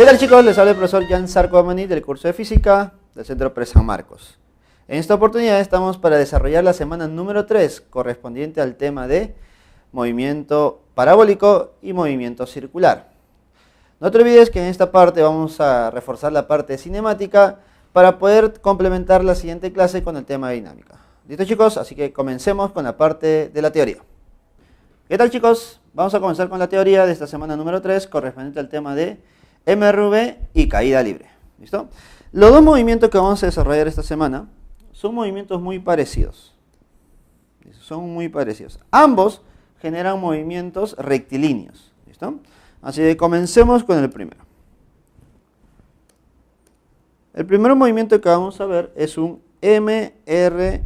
¿Qué tal, chicos? Les habla el profesor Jan Sarcomani del curso de física del Centro Pre San Marcos. En esta oportunidad estamos para desarrollar la semana número 3 correspondiente al tema de movimiento parabólico y movimiento circular. No te olvides que en esta parte vamos a reforzar la parte cinemática para poder complementar la siguiente clase con el tema de dinámica. ¿Listo, chicos? Así que comencemos con la parte de la teoría. ¿Qué tal, chicos? Vamos a comenzar con la teoría de esta semana número 3 correspondiente al tema de MRV y caída libre. ¿Listo? Los dos movimientos que vamos a desarrollar esta semana son movimientos muy parecidos. Son muy parecidos. Ambos generan movimientos rectilíneos. ¿Listo? Así que comencemos con el primero. El primer movimiento que vamos a ver es un MRUV.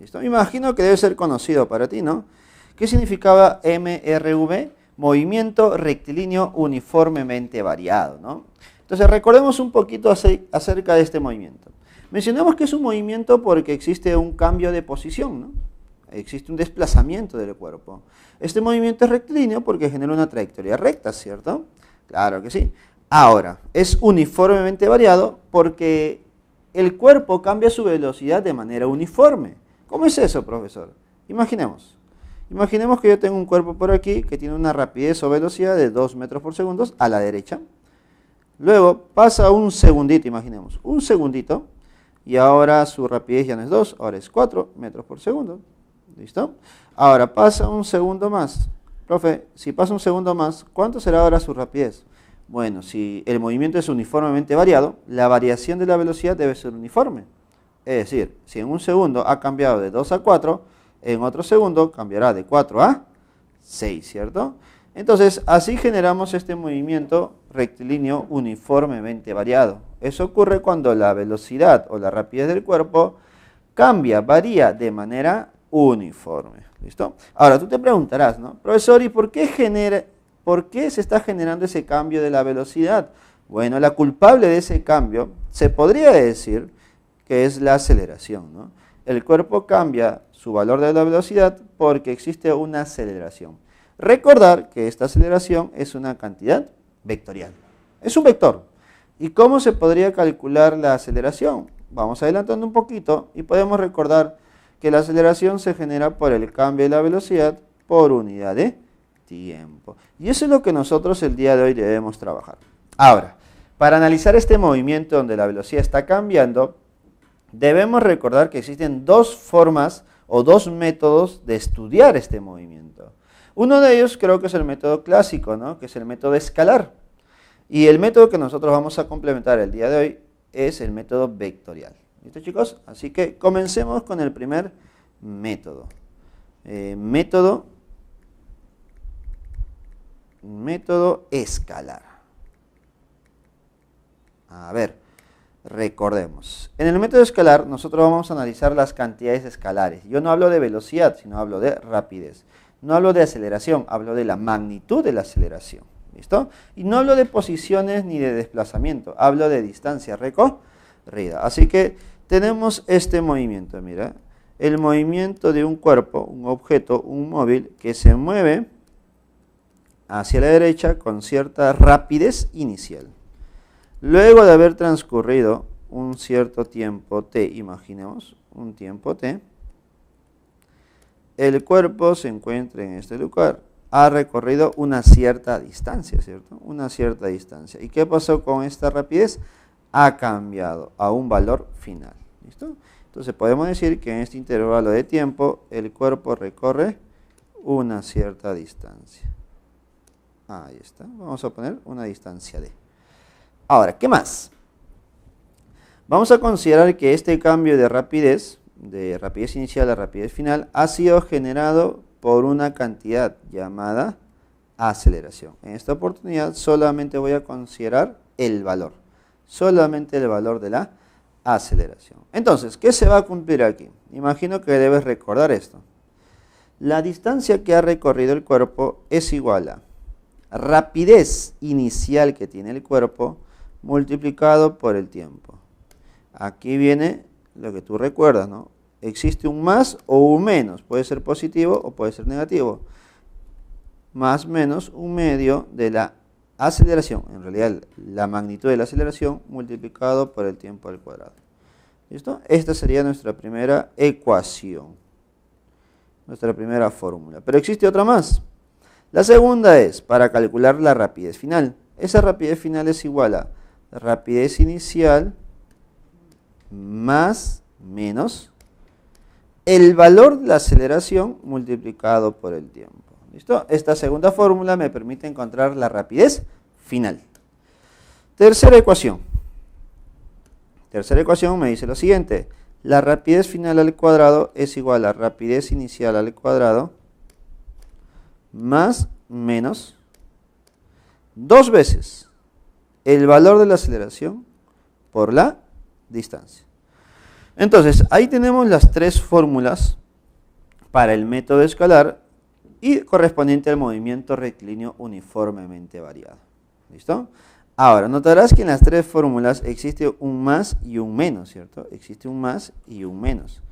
¿Listo? Me imagino que debe ser conocido para ti, ¿no? ¿Qué significaba MRV? Movimiento rectilíneo uniformemente variado, ¿no? Entonces recordemos un poquito acerca de este movimiento. Mencionamos que es un movimiento porque existe un cambio de posición, ¿no? Existe un desplazamiento del cuerpo. Este movimiento es rectilíneo porque genera una trayectoria recta, ¿cierto? Claro que sí. Ahora, es uniformemente variado porque el cuerpo cambia su velocidad de manera uniforme. ¿Cómo es eso, profesor? Imaginemos que yo tengo un cuerpo por aquí que tiene una rapidez o velocidad de 2 metros por segundo a la derecha. Luego pasa un segundito, imaginemos, un segundito, y ahora su rapidez ya no es 2, ahora es 4 metros por segundo. ¿Listo? Ahora pasa un segundo más. Profe, si pasa un segundo más, ¿cuánto será ahora su rapidez? Bueno, si el movimiento es uniformemente variado, la variación de la velocidad debe ser uniforme. Es decir, si en un segundo ha cambiado de 2 a 4, en otro segundo cambiará de 4 a 6, ¿cierto? Entonces, así generamos este movimiento rectilíneo uniformemente variado. Eso ocurre cuando la velocidad o la rapidez del cuerpo varía de manera uniforme. ¿Listo? Ahora, tú te preguntarás, ¿no? Profesor, ¿y por qué se está generando ese cambio de la velocidad? Bueno, la culpable de ese cambio se podría decir que es la aceleración, ¿no? El cuerpo cambia su valor de la velocidad porque existe una aceleración. Recordar que esta aceleración es una cantidad vectorial. Es un vector. ¿Y cómo se podría calcular la aceleración? Vamos adelantando un poquito y podemos recordar que la aceleración se genera por el cambio de la velocidad por unidad de tiempo. Y eso es lo que nosotros el día de hoy debemos trabajar. Ahora, para analizar este movimiento donde la velocidad está cambiando, debemos recordar que existen dos formas o dos métodos de estudiar este movimiento. Uno de ellos creo que es el método clásico, ¿no? Que es el método escalar. Y el método que nosotros vamos a complementar el día de hoy es el método vectorial. ¿Listo, chicos? Así que comencemos con el primer método. Método escalar. A ver, recordemos. En el método escalar nosotros vamos a analizar las cantidades escalares. Yo no hablo de velocidad, sino hablo de rapidez. No hablo de aceleración, hablo de la magnitud de la aceleración. ¿Listo? Y no hablo de posiciones ni de desplazamiento, hablo de distancia recorrida. Así que tenemos este movimiento, mira. El movimiento de un cuerpo, un objeto, un móvil que se mueve hacia la derecha con cierta rapidez inicial. Luego de haber transcurrido un cierto tiempo t, imaginemos, un tiempo t, el cuerpo se encuentra en este lugar. Ha recorrido una cierta distancia, ¿cierto? Una cierta distancia. ¿Y qué pasó con esta rapidez? Ha cambiado a un valor final. ¿Listo? Entonces podemos decir que en este intervalo de tiempo el cuerpo recorre una cierta distancia. Ahí está. Vamos a poner una distancia d. Ahora, ¿qué más? Vamos a considerar que este cambio de rapidez inicial a rapidez final, ha sido generado por una cantidad llamada aceleración. En esta oportunidad solamente voy a considerar el valor, solamente el valor de la aceleración. Entonces, ¿qué se va a cumplir aquí? Imagino que debes recordar esto. La distancia que ha recorrido el cuerpo es igual a rapidez inicial que tiene el cuerpo multiplicado por el tiempo. Aquí viene lo que tú recuerdas, ¿no? Existe un más o un menos, puede ser positivo o puede ser negativo. Más menos un medio de la aceleración, en realidad la magnitud de la aceleración multiplicado por el tiempo al cuadrado. ¿Listo? Esta sería nuestra primera ecuación, nuestra primera fórmula. Pero existe otra más. La segunda es para calcular la rapidez final. Esa rapidez final es igual a rapidez inicial más menos el valor de la aceleración multiplicado por el tiempo. ¿Listo? Esta segunda fórmula me permite encontrar la rapidez final. Tercera ecuación. Tercera ecuación me dice lo siguiente. La rapidez final al cuadrado es igual a rapidez inicial al cuadrado más menos 2 veces el valor de la aceleración por la distancia. Entonces, ahí tenemos las tres fórmulas para el método escalar y correspondiente al movimiento rectilíneo uniformemente variado. ¿Listo? Ahora, notarás que en las tres fórmulas existe un más y un menos, ¿cierto? Existe un más y un menos.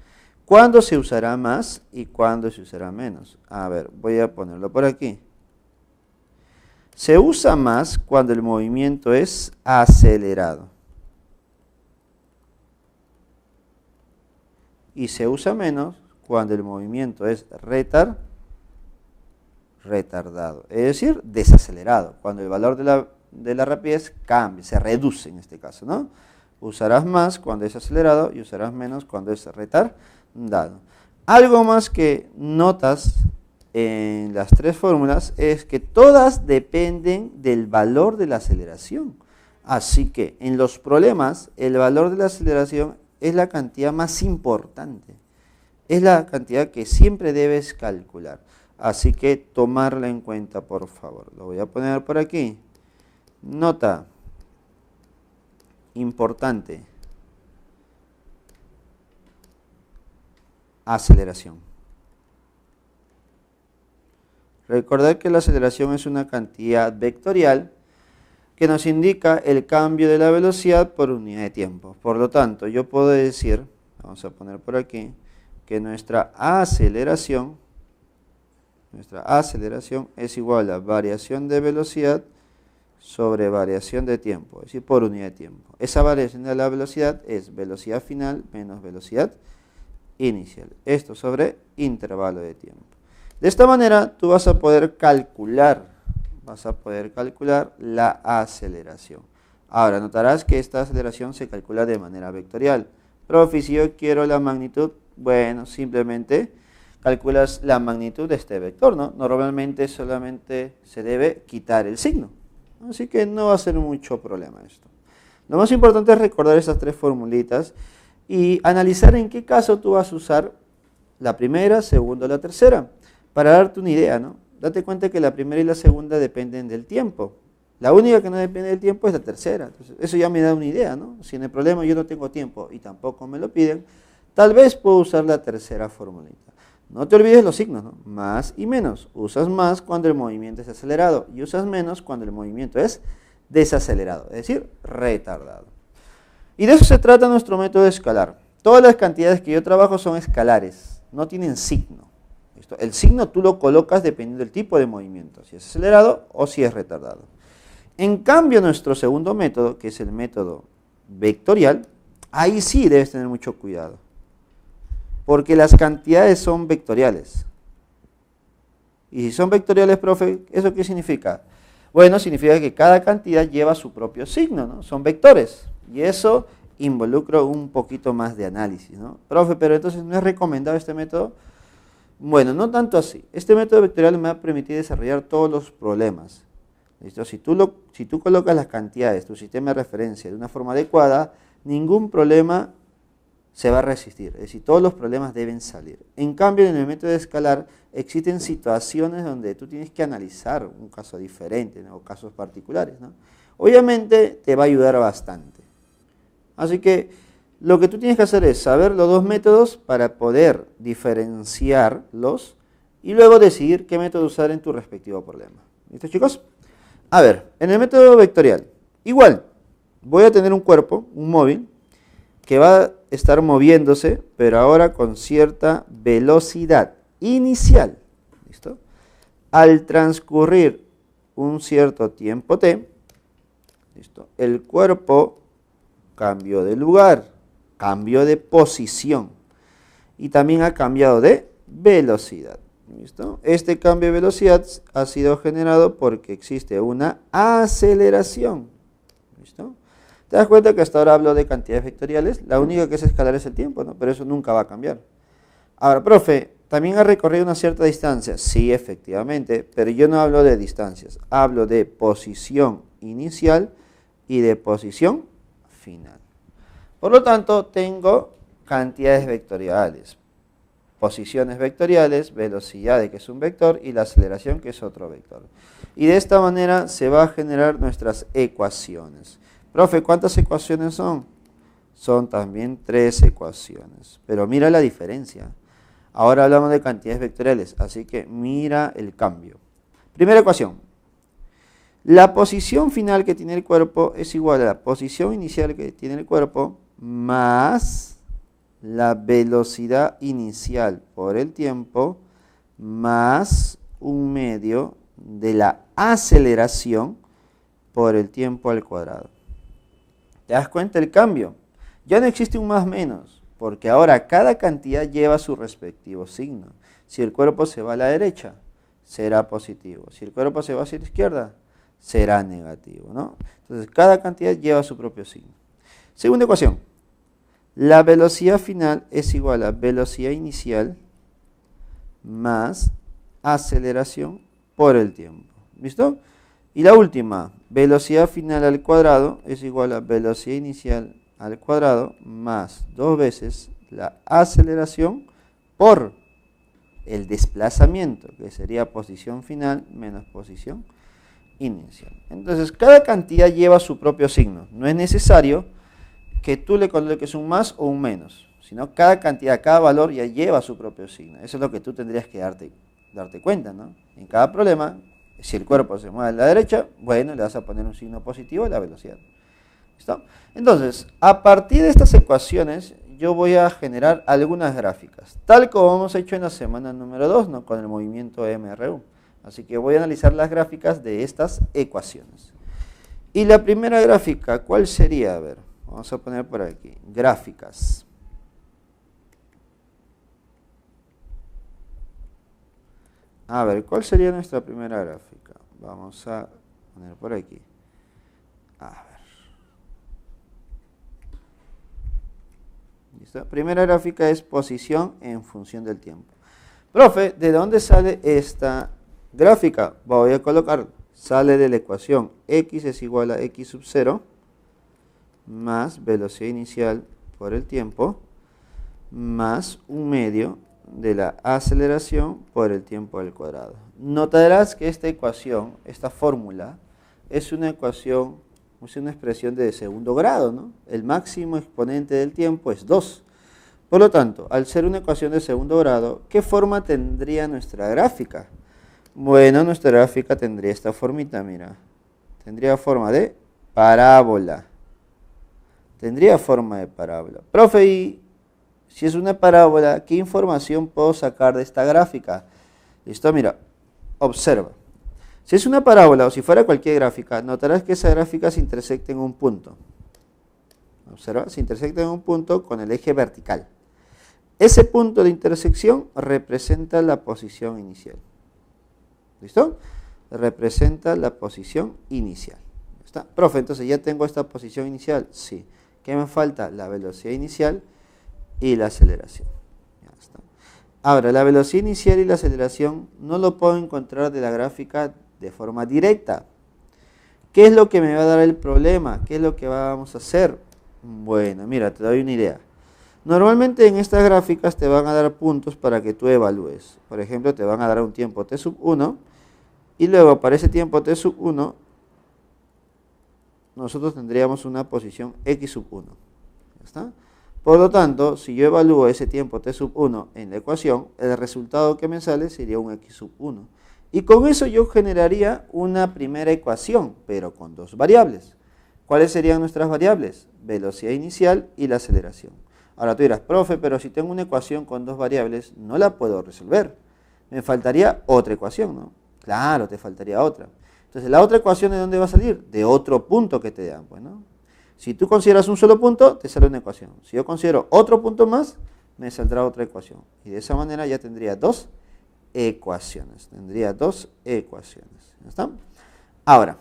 ¿Cuándo se usará más y cuándo se usará menos? A ver, voy a ponerlo por aquí. Se usa más cuando el movimiento es acelerado. Y se usa menos cuando el movimiento es retardado, es decir, desacelerado, cuando el valor de la rapidez cambia, se reduce en este caso, ¿no? Usarás más cuando es acelerado y usarás menos cuando es retardado. Algo más que notas en las tres fórmulas es que todas dependen del valor de la aceleración. Así que en los problemas el valor de la aceleración es la cantidad más importante, es la cantidad que siempre debes calcular. Así que tomarla en cuenta, por favor. Lo voy a poner por aquí. Nota importante. Aceleración. Recordar que la aceleración es una cantidad vectorial que nos indica el cambio de la velocidad por unidad de tiempo. Por lo tanto, yo puedo decir, vamos a poner por aquí, que nuestra aceleración es igual a variación de velocidad sobre variación de tiempo, es decir, por unidad de tiempo. Esa variación de la velocidad es velocidad final menos velocidad inicial. Esto sobre intervalo de tiempo. De esta manera tú vas a poder calcular la aceleración. Ahora notarás que esta aceleración se calcula de manera vectorial. Profe, si yo quiero la magnitud, bueno, simplemente calculas la magnitud de este vector, ¿no? Normalmente solamente se debe quitar el signo. Así que no va a ser mucho problema esto. Lo más importante es recordar estas tres formulitas y analizar en qué caso tú vas a usar la primera, segunda o la tercera. Para darte una idea, ¿no? Date cuenta que la primera y la segunda dependen del tiempo. La única que no depende del tiempo es la tercera. Entonces, eso ya me da una idea, ¿no? Si en el problema yo no tengo tiempo y tampoco me lo piden, tal vez puedo usar la tercera formulita. No te olvides los signos, ¿no? Más y menos. Usas más cuando el movimiento es acelerado y usas menos cuando el movimiento es desacelerado, es decir, retardado. Y de eso se trata nuestro método escalar. Todas las cantidades que yo trabajo son escalares, no tienen signo. ¿Listo? El signo tú lo colocas dependiendo del tipo de movimiento, si es acelerado o si es retardado. En cambio, nuestro segundo método, que es el método vectorial, ahí sí debes tener mucho cuidado. Porque las cantidades son vectoriales. Y si son vectoriales, profe, ¿eso qué significa? Bueno, significa que cada cantidad lleva su propio signo, ¿no? Son vectores. Y eso involucra un poquito más de análisis, ¿no? Profe, pero entonces ¿no es recomendado este método? Bueno, no tanto así. Este método vectorial me va a permitir desarrollar todos los problemas. ¿Listo? Si tú colocas las cantidades, tu sistema de referencia de una forma adecuada, ningún problema se va a resistir. Es decir, todos los problemas deben salir. En cambio, en el método escalar existen situaciones donde tú tienes que analizar un caso diferente, ¿no? O casos particulares, ¿no? Obviamente te va a ayudar bastante. Así que lo que tú tienes que hacer es saber los dos métodos para poder diferenciarlos y luego decidir qué método usar en tu respectivo problema. ¿Listo, chicos? A ver, en el método vectorial, igual, voy a tener un cuerpo, un móvil, que va a estar moviéndose, pero ahora con cierta velocidad inicial. ¿Listo? Al transcurrir un cierto tiempo t, ¿listo? El cuerpo cambió de lugar, cambió de posición y también ha cambiado de velocidad. ¿Listo? Este cambio de velocidad ha sido generado porque existe una aceleración. ¿Listo? ¿Te das cuenta que hasta ahora hablo de cantidades vectoriales? La única que es escalar es el tiempo, ¿no? Pero eso nunca va a cambiar. Ahora, profe, ¿también ha recorrido una cierta distancia? Sí, efectivamente, pero yo no hablo de distancias, hablo de posición inicial y de posición final. Por lo tanto, tengo cantidades vectoriales, posiciones vectoriales, velocidad, que es un vector, y la aceleración, que es otro vector. Y de esta manera se va a generar nuestras ecuaciones. Profe, ¿cuántas ecuaciones son? Son también 3 ecuaciones. Pero mira la diferencia. Ahora hablamos de cantidades vectoriales, así que mira el cambio. Primera ecuación. La posición final que tiene el cuerpo es igual a la posición inicial que tiene el cuerpo más la velocidad inicial por el tiempo más un medio de la aceleración por el tiempo al cuadrado. ¿Te das cuenta el cambio? Ya no existe un más menos, porque ahora cada cantidad lleva su respectivo signo. Si el cuerpo se va a la derecha, será positivo. Si el cuerpo se va hacia la izquierda, será negativo, ¿no? Entonces cada cantidad lleva su propio signo. Segunda ecuación. La velocidad final es igual a velocidad inicial más aceleración por el tiempo. ¿Listo? Y la última, velocidad final al cuadrado es igual a velocidad inicial al cuadrado más 2 veces la aceleración por el desplazamiento, que sería posición final menos posición inicial. Entonces, cada cantidad lleva su propio signo. No es necesario que tú le coloques un más o un menos, sino cada cantidad, cada valor ya lleva su propio signo. Eso es lo que tú tendrías que darte cuenta, ¿no? En cada problema, si el cuerpo se mueve a la derecha, bueno, le vas a poner un signo positivo a la velocidad. ¿Listo? Entonces, a partir de estas ecuaciones, yo voy a generar algunas gráficas, tal como hemos hecho en la semana número 2, ¿no? Con el movimiento MRU. Así que voy a analizar las gráficas de estas ecuaciones. Y la primera gráfica, ¿cuál sería? A ver. Vamos a poner por aquí, gráficas. A ver, ¿cuál sería nuestra primera gráfica? Vamos a poner por aquí. A ver. ¿Listo? Primera gráfica es posición en función del tiempo. Profe, ¿de dónde sale esta gráfica? Voy a colocar, sale de la ecuación x es igual a x sub 0 más velocidad inicial por el tiempo, más un medio de la aceleración por el tiempo al cuadrado. Notarás que esta ecuación, esta fórmula, es una ecuación, es una expresión de segundo grado, ¿no? El máximo exponente del tiempo es 2. Por lo tanto, al ser una ecuación de segundo grado, ¿qué forma tendría nuestra gráfica? Bueno, nuestra gráfica tendría esta formita, mira. Tendría forma de parábola. Tendría forma de parábola. Profe, y si es una parábola, ¿qué información puedo sacar de esta gráfica? Listo, mira, observa. Si es una parábola o si fuera cualquier gráfica, notarás que esa gráfica se intersecta en un punto. Observa, se intersecta en un punto con el eje vertical. Ese punto de intersección representa la posición inicial. ¿Listo? Representa la posición inicial. ¿Está? Profe, entonces ya tengo esta posición inicial. Sí. ¿Qué me falta? La velocidad inicial y la aceleración. Ya está. Ahora, la velocidad inicial y la aceleración no lo puedo encontrar de la gráfica de forma directa. ¿Qué es lo que me va a dar el problema? ¿Qué es lo que vamos a hacer? Bueno, mira, te doy una idea. Normalmente en estas gráficas te van a dar puntos para que tú evalúes. Por ejemplo, te van a dar un tiempo t sub 1 y luego para ese tiempo t sub 1 nosotros tendríamos una posición x sub 1. ¿Ya está? Por lo tanto, si yo evalúo ese tiempo t sub 1 en la ecuación, el resultado que me sale sería un x sub 1. Y con eso yo generaría una primera ecuación, pero con dos variables. ¿Cuáles serían nuestras variables? Velocidad inicial y la aceleración. Ahora tú dirás, profe, pero si tengo una ecuación con dos variables, no la puedo resolver. Me faltaría otra ecuación, ¿no? Claro, te faltaría otra. Entonces, la otra ecuación, ¿de dónde va a salir? De otro punto que te dan, pues, ¿no? Si tú consideras un solo punto, te sale una ecuación. Si yo considero otro punto más, me saldrá otra ecuación. Y de esa manera ya tendría dos ecuaciones. Tendría dos ecuaciones. ¿Ya está? Ahora,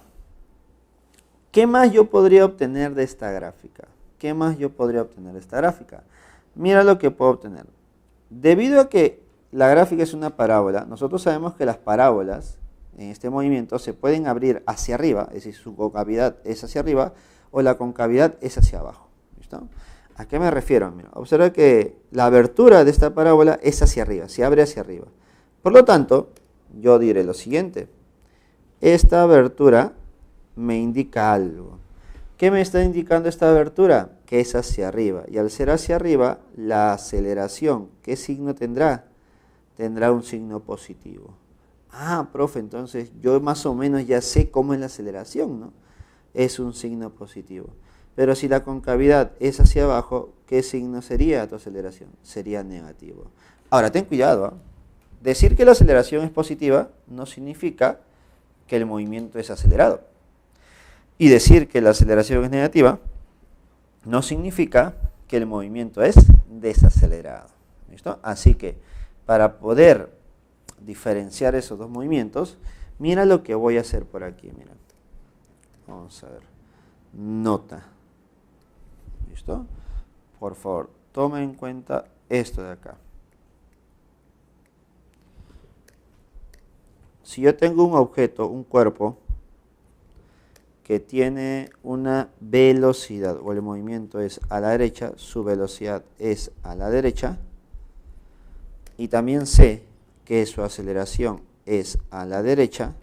¿qué más yo podría obtener de esta gráfica? ¿Qué más yo podría obtener de esta gráfica? Mira lo que puedo obtener. Debido a que la gráfica es una parábola, nosotros sabemos que las parábolas en este movimiento se pueden abrir hacia arriba, es decir, su concavidad es hacia arriba, o la concavidad es hacia abajo. ¿Listo? ¿A qué me refiero? Mira, observa que la abertura de esta parábola es hacia arriba, se abre hacia arriba. Por lo tanto, yo diré lo siguiente. Esta abertura me indica algo. ¿Qué me está indicando esta abertura? Que es hacia arriba. Y al ser hacia arriba, la aceleración, ¿qué signo tendrá? Tendrá un signo positivo. Ah, profe, entonces yo más o menos ya sé cómo es la aceleración, ¿no? Es un signo positivo. Pero si la concavidad es hacia abajo, ¿qué signo sería tu aceleración? Sería negativo. Ahora, ten cuidado, ¿eh? Decir que la aceleración es positiva no significa que el movimiento es acelerado. Y decir que la aceleración es negativa no significa que el movimiento es desacelerado. ¿Listo? Así que para poder diferenciar esos dos movimientos, mira lo que voy a hacer por aquí. Mira. Vamos a ver. Nota. ¿Listo? Por favor, toma en cuenta esto de acá. Si yo tengo un objeto, un cuerpo, que tiene una velocidad, o el movimiento es a la derecha, su velocidad es a la derecha, y también sé que su aceleración es a la derecha,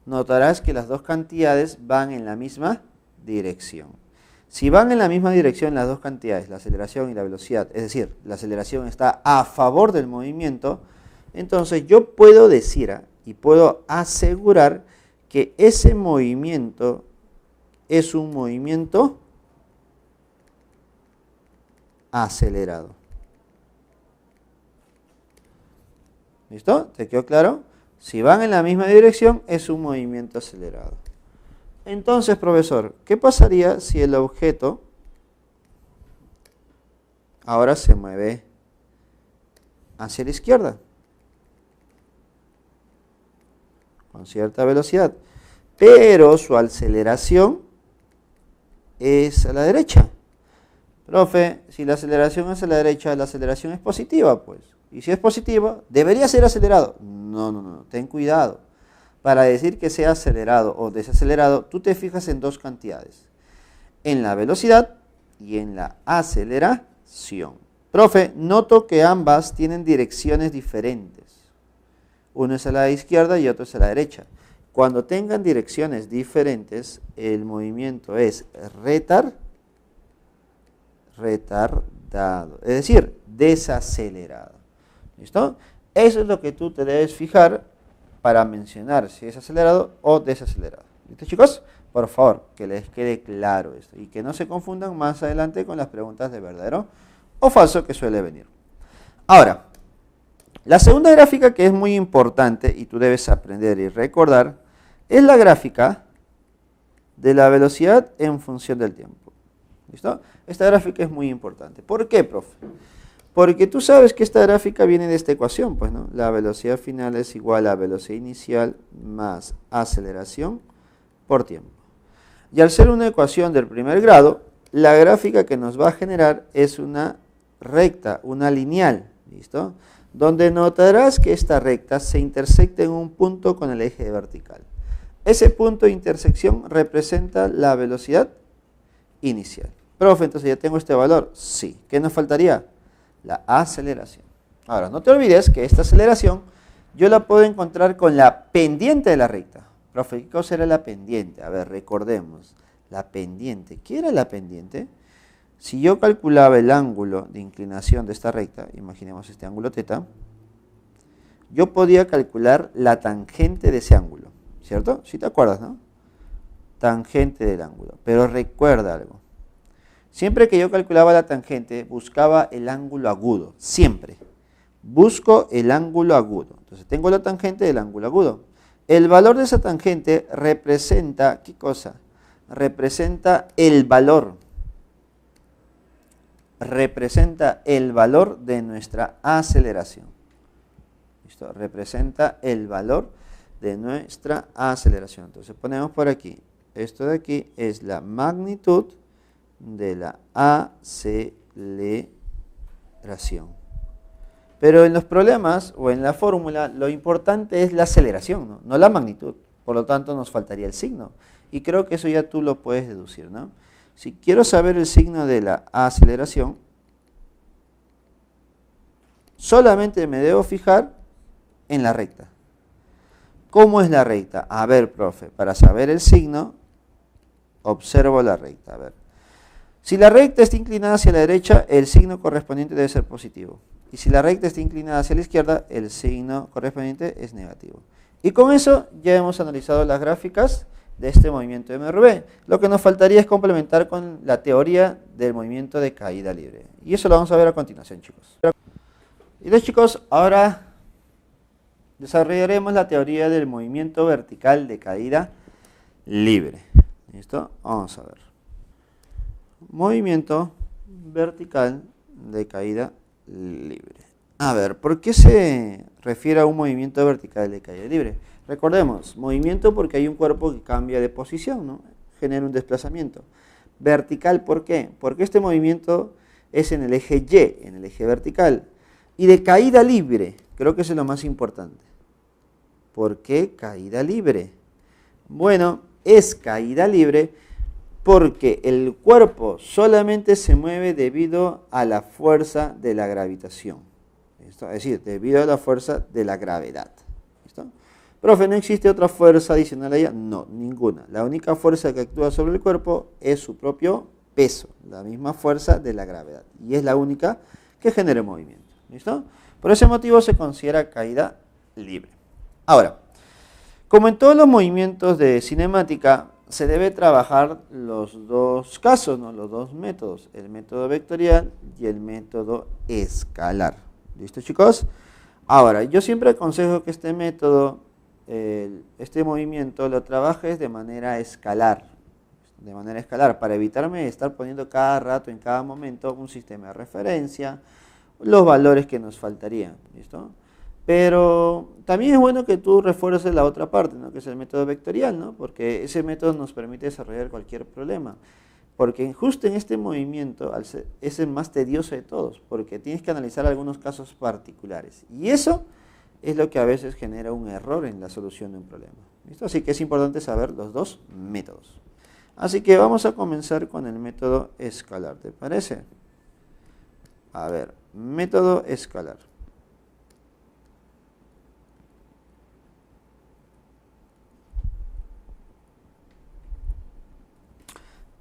notarás que las dos cantidades van en la misma dirección. Si van en la misma dirección las dos cantidades, la aceleración y la velocidad, es decir, la aceleración está a favor del movimiento, entonces yo puedo decir y puedo asegurar que ese movimiento es un movimiento acelerado. ¿Listo? ¿Te quedó claro? Si van en la misma dirección, es un movimiento acelerado. Entonces, profesor, ¿qué pasaría si el objeto ahora se mueve hacia la izquierda? Con cierta velocidad, pero su aceleración es a la derecha. Profe, si la aceleración es a la derecha, la aceleración es positiva, pues. Y si es positiva, ¿debería ser acelerado? No, ten cuidado. Para decir que sea acelerado o desacelerado, tú te fijas en dos cantidades. En la velocidad y en la aceleración. Profe, noto que ambas tienen direcciones diferentes. Uno es a la izquierda y otro es a la derecha. Cuando tengan direcciones diferentes, el movimiento es retardado, es decir, desacelerado. ¿Listo? Eso es lo que tú te debes fijar para mencionar si es acelerado o desacelerado. ¿Listo, chicos? Por favor, que les quede claro esto y que no se confundan más adelante con las preguntas de verdadero o falso que suele venir. Ahora, la segunda gráfica que es muy importante y tú debes aprender y recordar es la gráfica de la velocidad en función del tiempo. ¿Listo? Esta gráfica es muy importante. ¿Por qué, profe? Porque tú sabes que esta gráfica viene de esta ecuación, pues, ¿no? La velocidad final es igual a velocidad inicial más aceleración por tiempo. Y al ser una ecuación del primer grado, la gráfica que nos va a generar es una recta, una lineal, ¿listo? Donde notarás que esta recta se intersecta en un punto con el eje vertical. Ese punto de intersección representa la velocidad inicial. Profe, entonces ya tengo este valor. Sí. ¿Qué nos faltaría? La aceleración. Ahora, no te olvides que esta aceleración yo la puedo encontrar con la pendiente de la recta. Profe, ¿qué cosa era la pendiente? A ver, recordemos. La pendiente. ¿Qué era la pendiente? Si yo calculaba el ángulo de inclinación de esta recta, imaginemos este ángulo θ, yo podía calcular la tangente de ese ángulo, ¿cierto? Si te acuerdas, ¿no? Tangente del ángulo. Pero recuerda algo. Siempre que yo calculaba la tangente, buscaba el ángulo agudo. Siempre. Busco el ángulo agudo. Entonces tengo la tangente del ángulo agudo. El valor de esa tangente representa, ¿qué cosa? Representa el valor. Representa el valor de nuestra aceleración. ¿Listo? Representa el valor de nuestra aceleración. Entonces ponemos por aquí, esto de aquí es la magnitud de la aceleración. Pero en los problemas o en la fórmula lo importante es la aceleración, ¿no? No la magnitud. Por lo tanto nos faltaría el signo. Y creo que eso ya tú lo puedes deducir, ¿no? Si quiero saber el signo de la aceleración, solamente me debo fijar en la recta. ¿Cómo es la recta? A ver, profe, para saber el signo, observo la recta. A ver. Si la recta está inclinada hacia la derecha, el signo correspondiente debe ser positivo. Y si la recta está inclinada hacia la izquierda, el signo correspondiente es negativo. Y con eso ya hemos analizado las gráficas de este movimiento MRV. Lo que nos faltaría es complementar con la teoría del movimiento de caída libre. Y eso lo vamos a ver a continuación, chicos. Y entonces, chicos, ahora desarrollaremos la teoría del movimiento vertical de caída libre. ¿Listo? Vamos a ver. Movimiento vertical de caída libre. A ver, ¿por qué se refiere a un movimiento vertical de caída libre? Recordemos, movimiento porque hay un cuerpo que cambia de posición, ¿no? Genera un desplazamiento. Vertical, ¿por qué? Porque este movimiento es en el eje Y, en el eje vertical. Y de caída libre, creo que eso es lo más importante. ¿Por qué caída libre? Bueno, es caída libre porque el cuerpo solamente se mueve debido a la fuerza de la gravitación. ¿Listo? Es decir, debido a la fuerza de la gravedad. ¿Listo? Profe, ¿no existe otra fuerza adicional a ella? No, ninguna. La única fuerza que actúa sobre el cuerpo es su propio peso, la misma fuerza de la gravedad. Y es la única que genera movimiento. ¿Listo? Por ese motivo se considera caída libre. Ahora, como en todos los movimientos de cinemática, se debe trabajar los dos casos, ¿no? Los dos métodos, el método vectorial y el método escalar. ¿Listo, chicos? Ahora, yo siempre aconsejo que este método, este movimiento, lo trabajes de manera escalar. De manera escalar, para evitarme estar poniendo cada rato, en cada momento, un sistema de referencia, los valores que nos faltarían. ¿Listo? Pero también es bueno que tú refuerces la otra parte, ¿no? Que es el método vectorial, ¿no? Porque ese método nos permite desarrollar cualquier problema. Porque justo en este movimiento es el más tedioso de todos, porque tienes que analizar algunos casos particulares. Y eso es lo que a veces genera un error en la solución de un problema. ¿Listo? Así que es importante saber los dos métodos. Así que vamos a comenzar con el método escalar, ¿te parece? A ver, método escalar.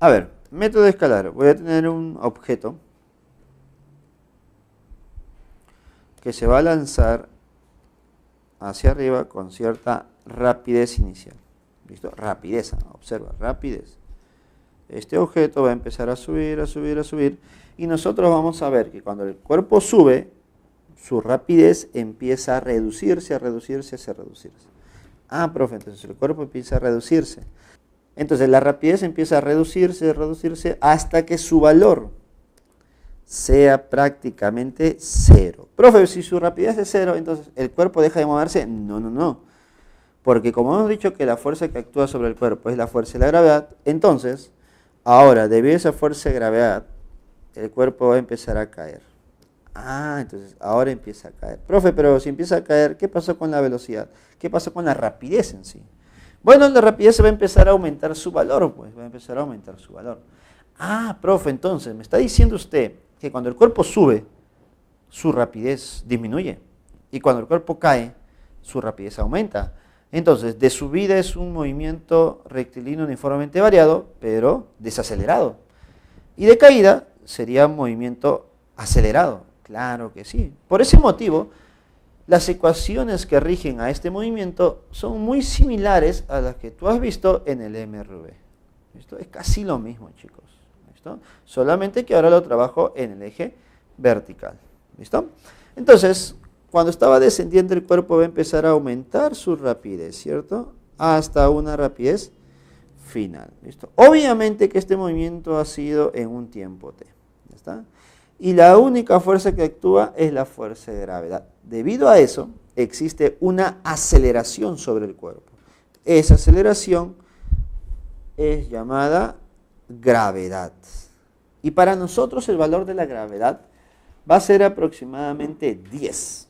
A ver, método escalar. Voy a tener un objeto que se va a lanzar hacia arriba con cierta rapidez inicial. ¿Listo? Rapidez, observa, rapidez. Este objeto va a empezar a subir, a subir, a subir. Y nosotros vamos a ver que cuando el cuerpo sube, su rapidez empieza a reducirse, a reducirse, a reducirse. Ah, profe, entonces el cuerpo empieza a reducirse. Entonces la rapidez empieza a reducirse, reducirse, hasta que su valor sea prácticamente cero. Profe, si su rapidez es cero, entonces ¿el cuerpo deja de moverse? No, no, no. Porque como hemos dicho que la fuerza que actúa sobre el cuerpo es la fuerza de la gravedad, entonces, ahora, debido a esa fuerza de gravedad, el cuerpo va a empezar a caer. Ah, entonces ahora empieza a caer. Profe, pero si empieza a caer, ¿qué pasó con la velocidad? ¿Qué pasó con la rapidez en sí? Bueno, la rapidez se va a empezar a aumentar su valor, pues, va a empezar a aumentar su valor. Ah, profe, entonces, me está diciendo usted que cuando el cuerpo sube, su rapidez disminuye. Y cuando el cuerpo cae, su rapidez aumenta. Entonces, de subida es un movimiento rectilíneo uniformemente variado, pero desacelerado. Y de caída sería un movimiento acelerado. Claro que sí. Por ese motivo, las ecuaciones que rigen a este movimiento son muy similares a las que tú has visto en el MRV. ¿Listo? Es casi lo mismo, chicos. ¿Listo? Solamente que ahora lo trabajo en el eje vertical. ¿Listo? Entonces, cuando estaba descendiendo el cuerpo va a empezar a aumentar su rapidez, ¿cierto? Hasta una rapidez final, ¿listo? Obviamente que este movimiento ha sido en un tiempo t, ¿ya está? Y la única fuerza que actúa es la fuerza de gravedad. Debido a eso, existe una aceleración sobre el cuerpo. Esa aceleración es llamada gravedad. Y para nosotros el valor de la gravedad va a ser aproximadamente 10.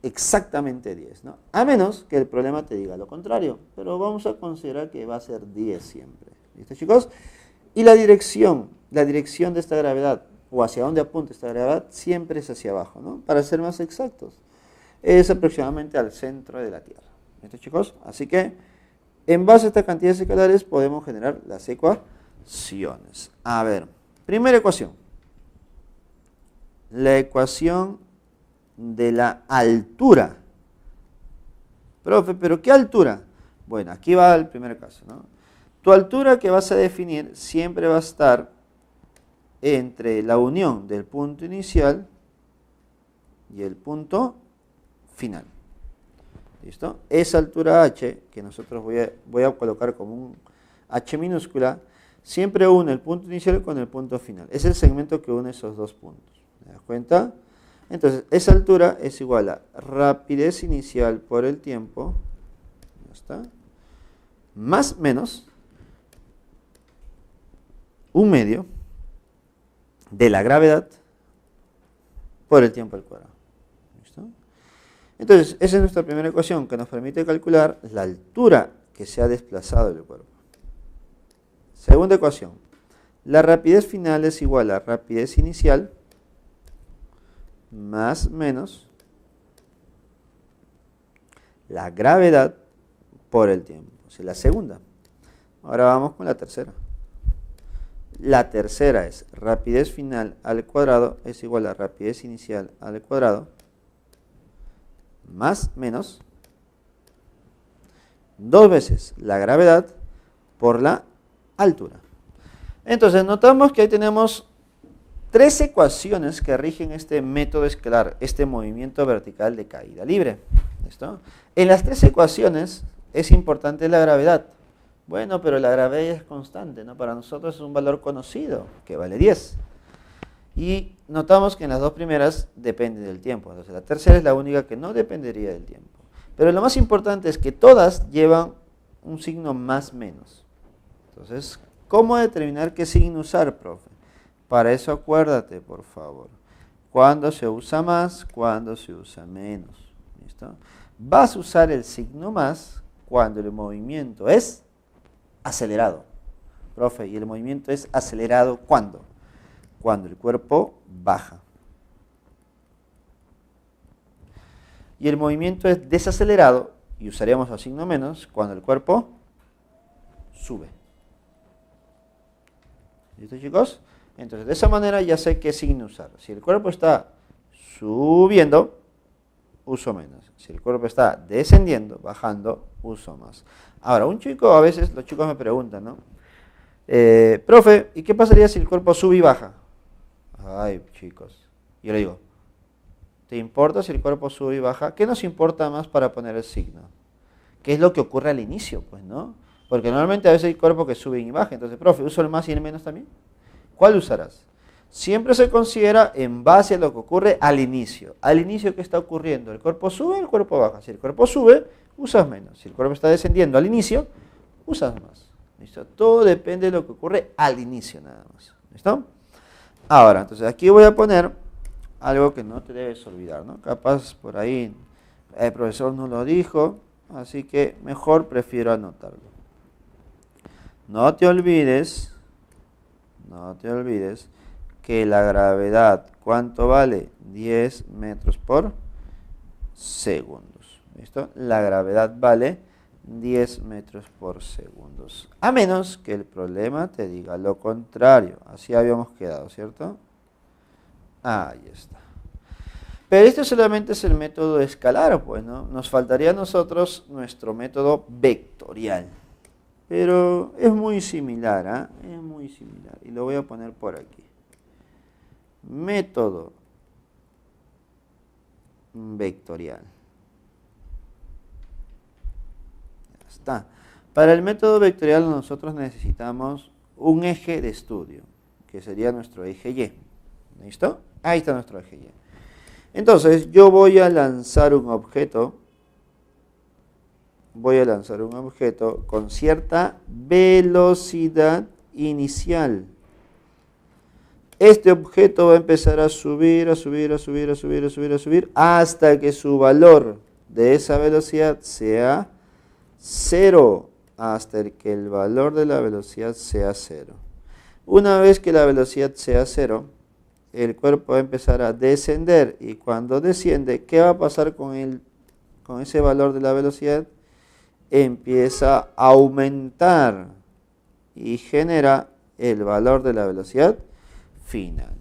Exactamente 10, ¿no? A menos que el problema te diga lo contrario. Pero vamos a considerar que va a ser 10 siempre. ¿Listo, chicos? Y la dirección de esta gravedad, o hacia dónde apunta esta gravedad, siempre es hacia abajo, ¿no? Para ser más exactos, es aproximadamente al centro de la Tierra. ¿Listo, chicos? Así que, en base a estas cantidades escalares, podemos generar las ecuaciones. A ver, primera ecuación. La ecuación de la altura. Profe, ¿pero qué altura? Bueno, aquí va el primer caso, ¿no? Tu altura que vas a definir siempre va a estar entre la unión del punto inicial y el punto final. ¿Listo? Esa altura h, que nosotros voy a colocar como un h minúscula, siempre une el punto inicial con el punto final. Es el segmento que une esos dos puntos. ¿Te das cuenta? Entonces, esa altura es igual a rapidez inicial por el tiempo, ¿ya está? Más menos un medio de la gravedad por el tiempo al cuadrado. ¿Listo? Entonces, esa es nuestra primera ecuación que nos permite calcular la altura que se ha desplazado del cuerpo. Segunda ecuación. La rapidez final es igual a rapidez inicial más menos la gravedad por el tiempo. O sea, la segunda. Ahora vamos con la tercera. La tercera es rapidez final al cuadrado es igual a rapidez inicial al cuadrado más menos 2 veces la gravedad por la altura. Entonces notamos que ahí tenemos 3 ecuaciones que rigen este método escalar, este movimiento vertical de caída libre. ¿Listo? En las 3 ecuaciones es importante la gravedad. Bueno, pero la gravedad es constante, ¿no? Para nosotros es un valor conocido, que vale 10. Y notamos que en las 2 primeras depende del tiempo. Entonces la tercera es la única que no dependería del tiempo. Pero lo más importante es que todas llevan un signo más menos. Entonces, ¿cómo determinar qué signo usar, profe? Para eso acuérdate, por favor. ¿Cuándo se usa más? ¿Cuándo se usa menos? ¿Listo? Vas a usar el signo más cuando el movimiento es acelerado. Profe, ¿y el movimiento es acelerado cuándo? Cuando el cuerpo baja. Y el movimiento es desacelerado, y usaríamos el signo menos, cuando el cuerpo sube. ¿Listo, chicos? Entonces, de esa manera ya sé qué signo usar. Si el cuerpo está subiendo, uso menos. Si el cuerpo está descendiendo, bajando, uso más. Ahora, un chico, a veces los chicos me preguntan, ¿no? Profe, ¿y qué pasaría si el cuerpo sube y baja? Ay, chicos. Yo le digo, ¿te importa si el cuerpo sube y baja? ¿Qué nos importa más para poner el signo? ¿Qué es lo que ocurre al inicio? Pues, ¿no? Porque normalmente a veces hay cuerpos que suben y bajan. Entonces, profe, ¿uso el más y el menos también? ¿Cuál usarás? Siempre se considera en base a lo que ocurre al inicio. Al inicio, ¿qué está ocurriendo? ¿El cuerpo sube o el cuerpo baja? Si el cuerpo sube, usas menos. Si el cuerpo está descendiendo al inicio, usas más. ¿Listo? Todo depende de lo que ocurre al inicio nada más. ¿Listo? Ahora, entonces aquí voy a poner algo que no te debes olvidar, ¿no? Capaz por ahí el profesor no lo dijo, así que mejor prefiero anotarlo. No te olvides que la gravedad, ¿cuánto vale? 10 metros por segundos. ¿Listo? La gravedad vale 10 metros por segundos. A menos que el problema te diga lo contrario. Así habíamos quedado, ¿cierto? Ahí está. Pero esto solamente es el método escalar, pues, ¿no? Nos faltaría a nosotros nuestro método vectorial. Pero es muy similar, ¿ah? Es muy similar. Y lo voy a poner por aquí. Método vectorial. Ya está. Para el método vectorial nosotros necesitamos un eje de estudio, que sería nuestro eje Y. ¿Listo? Ahí está nuestro eje Y. Entonces, yo voy a lanzar un objeto. Voy a lanzar un objeto con cierta velocidad inicial. Este objeto va a empezar a subir, a subir, a subir, a subir, a subir, a subir, hasta que su valor de esa velocidad sea 0. Hasta que el valor de la velocidad sea 0. Una vez que la velocidad sea 0, el cuerpo va a empezar a descender. Y cuando desciende, ¿qué va a pasar con ese valor de la velocidad? Empieza a aumentar y genera el valor de la velocidad final.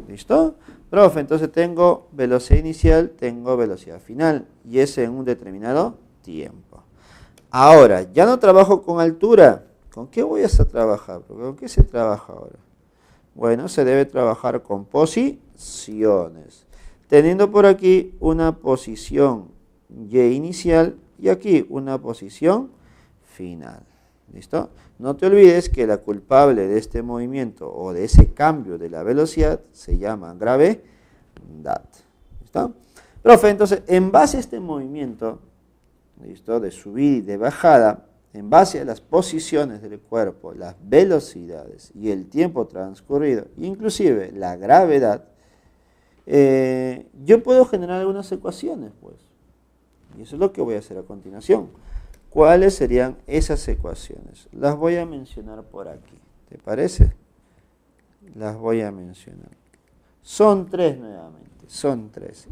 ¿Listo? Profe, entonces tengo velocidad inicial, tengo velocidad final, y es en un determinado tiempo. Ahora, ya no trabajo con altura. ¿Con qué voy a trabajar? ¿Con qué se trabaja ahora? Bueno, se debe trabajar con posiciones. Teniendo por aquí una posición Y inicial y aquí una posición final. ¿Listo? No te olvides que la culpable de este movimiento o de ese cambio de la velocidad se llama gravedad. ¿Listo? Profe, entonces, en base a este movimiento, ¿listo?, de subida y de bajada, en base a las posiciones del cuerpo, las velocidades y el tiempo transcurrido, inclusive la gravedad, yo puedo generar algunas ecuaciones, pues. Y eso es lo que voy a hacer a continuación. ¿Cuáles serían esas ecuaciones? Las voy a mencionar por aquí. ¿Te parece? Las voy a mencionar. Son 3 nuevamente. Son 3.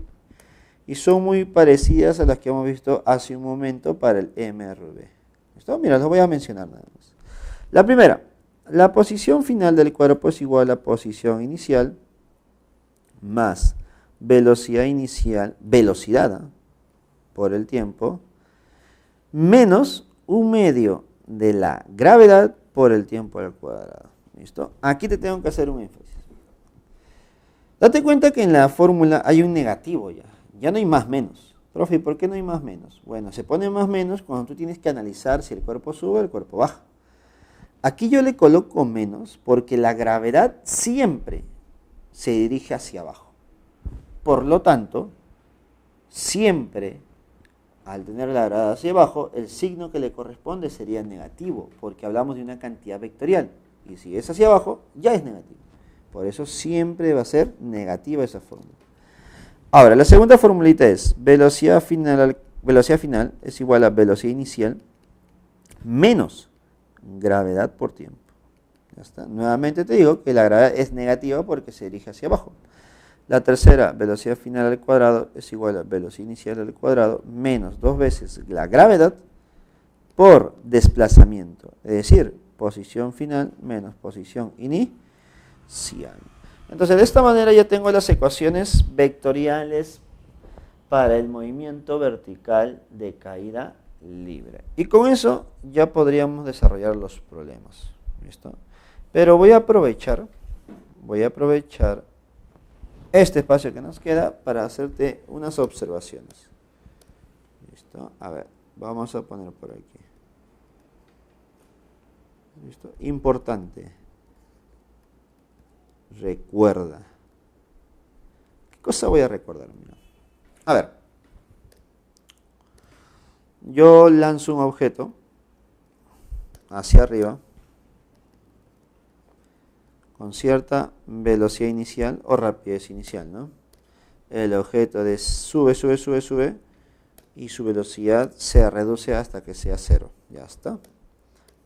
Y son muy parecidas a las que hemos visto hace un momento para el MRV. ¿Listo? Mira, las voy a mencionar nada más. La primera, la posición final del cuerpo es igual a posición inicial más velocidad inicial, velocidad por el tiempo, menos 1/2 de la gravedad por el tiempo al cuadrado. ¿Listo? Aquí te tengo que hacer un énfasis. Date cuenta que en la fórmula hay un negativo ya. Ya no hay más menos. Profe, ¿por qué no hay más menos? Bueno, se pone más menos cuando tú tienes que analizar si el cuerpo sube o el cuerpo baja. Aquí yo le coloco menos porque la gravedad siempre se dirige hacia abajo. Por lo tanto, siempre al tener la gravedad hacia abajo, el signo que le corresponde sería negativo, porque hablamos de una cantidad vectorial. Y si es hacia abajo, ya es negativo. Por eso siempre va a ser negativa esa fórmula. Ahora, la segunda formulita es velocidad final es igual a velocidad inicial menos gravedad por tiempo. Ya está. Nuevamente te digo que la gravedad es negativa porque se dirige hacia abajo. La tercera, velocidad final al cuadrado es igual a velocidad inicial al cuadrado menos 2 veces la gravedad por desplazamiento. Es decir, posición final menos posición inicial. Entonces, de esta manera ya tengo las ecuaciones vectoriales para el movimiento vertical de caída libre. Y con eso ya podríamos desarrollar los problemas. ¿Listo? Pero voy a aprovechar este espacio que nos queda para hacerte unas observaciones. ¿Listo? A ver, vamos a poner por aquí. ¿Listo? Importante. Recuerda. ¿Qué cosa voy a recordar? Mira. A ver. Yo lanzo un objeto hacia arriba con cierta velocidad inicial o rapidez inicial, ¿no? El objeto sube y su velocidad se reduce hasta que sea 0. Ya está.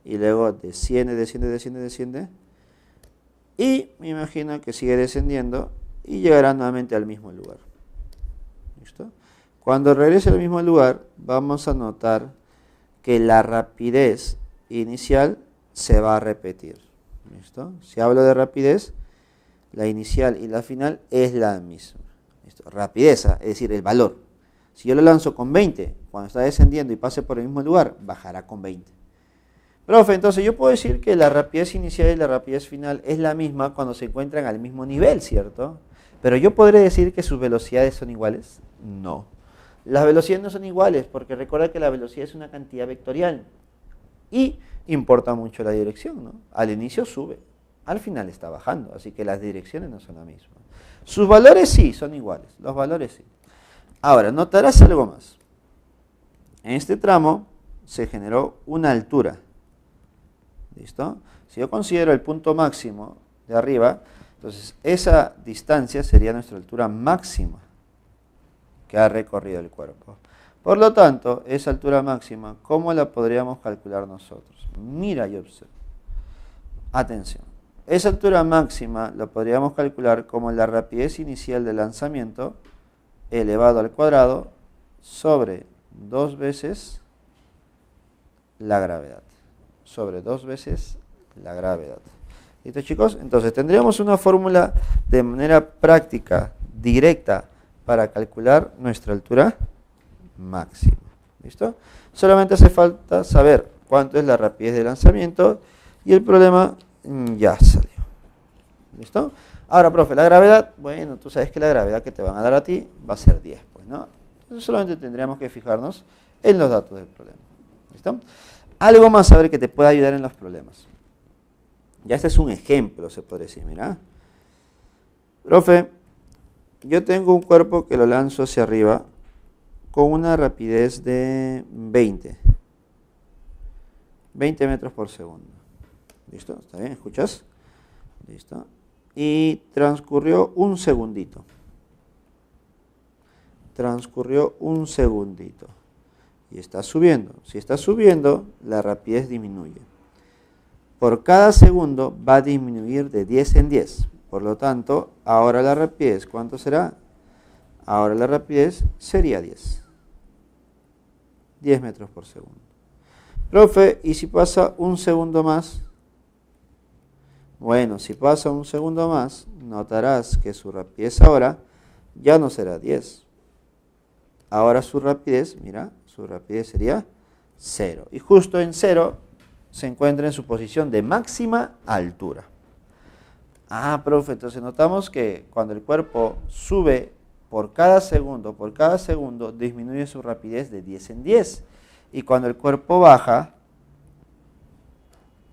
Y luego desciende. Y me imagino que sigue descendiendo y llegará nuevamente al mismo lugar. ¿Listo? Cuando regrese al mismo lugar, vamos a notar que la rapidez inicial se va a repetir. ¿Listo? Si hablo de rapidez, la inicial y la final es la misma. ¿Listo? Rapidez, es decir, el valor. Si yo lo lanzo con 20, cuando está descendiendo y pase por el mismo lugar, bajará con 20. Profe, entonces yo puedo decir que la rapidez inicial y la rapidez final es la misma cuando se encuentran al mismo nivel, ¿cierto? Pero yo podré decir que sus velocidades son iguales. No. Las velocidades no son iguales, porque recuerda que la velocidad es una cantidad vectorial. Y importa mucho la dirección, ¿no? Al inicio sube, al final está bajando, así que las direcciones no son las mismas. Sus valores sí son iguales, los valores sí. Ahora, notarás algo más. En este tramo se generó una altura. ¿Listo? Si yo considero el punto máximo de arriba, entonces esa distancia sería nuestra altura máxima que ha recorrido el cuerpo. Por lo tanto, esa altura máxima, ¿cómo la podríamos calcular nosotros? Mira y observa. Atención. Esa altura máxima la podríamos calcular como la rapidez inicial del lanzamiento elevado al cuadrado sobre 2 veces la gravedad. Sobre 2 veces la gravedad. ¿Listo, chicos? Entonces tendríamos una fórmula de manera práctica, directa, para calcular nuestra altura máxima. ¿Listo? Solamente hace falta saber cuánto es la rapidez de lanzamiento y el problema ya salió. ¿Listo? Ahora, profe, la gravedad, bueno, tú sabes que la gravedad que te van a dar a ti va a ser 10, pues, ¿no? Entonces solamente tendríamos que fijarnos en los datos del problema. ¿Listo? Algo más a ver que te pueda ayudar en los problemas. Ya este es un ejemplo, se puede decir, mira. Profe, yo tengo un cuerpo que lo lanzo hacia arriba con una rapidez de 20 metros por segundo. ¿Listo? ¿Está bien? ¿Escuchas? ¿Listo? Y transcurrió un segundito. Transcurrió un segundito. Y está subiendo. Si está subiendo, la rapidez disminuye. Por cada segundo va a disminuir de 10 en 10. Por lo tanto, ahora la rapidez, ¿cuánto será? Ahora la rapidez sería 10. 10 metros por segundo. Profe, ¿y si pasa un segundo más? Bueno, si pasa un segundo más, notarás que su rapidez ahora ya no será 10. Ahora su rapidez, mira, su rapidez sería 0. Y justo en 0 se encuentra en su posición de máxima altura. Ah, profe, entonces notamos que cuando el cuerpo sube por cada segundo, disminuye su rapidez de 10 en 10. Y cuando el cuerpo baja,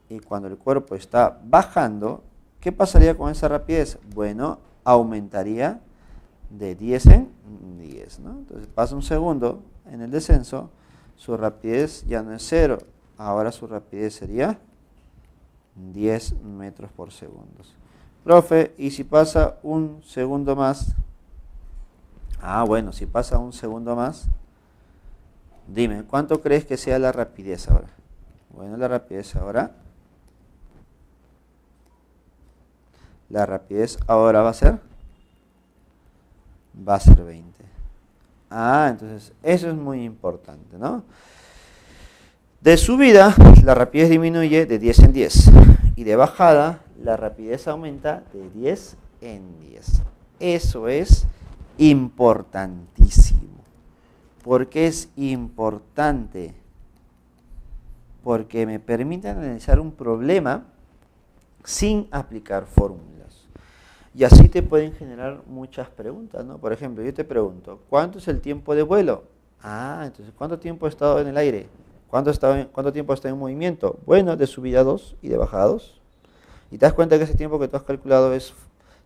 y cuando el cuerpo está bajando, ¿qué pasaría con esa rapidez? Bueno, aumentaría de 10 en 10, ¿no? Entonces pasa un segundo en el descenso, su rapidez ya no es 0, ahora su rapidez sería 10 metros por segundo. Profe, ¿y si pasa un segundo más? Ah, bueno, si pasa un segundo más, dime, ¿cuánto crees que sea la rapidez ahora? Bueno, la rapidez ahora va a ser 20. Ah, entonces eso es muy importante, ¿no? De subida, la rapidez disminuye de 10 en 10. Y de bajada, la rapidez aumenta de 10 en 10. Eso es importantísimo. ¿Por qué es importante? Porque me permite analizar un problema sin aplicar fórmulas. Y así te pueden generar muchas preguntas, ¿no? Por ejemplo, yo te pregunto, ¿cuánto es el tiempo de vuelo? Ah, entonces, ¿cuánto tiempo he estado en el aire? ¿Cuánto tiempo está en movimiento? Bueno, de subida 2 y de bajada 2. Y te das cuenta que ese tiempo que tú has calculado es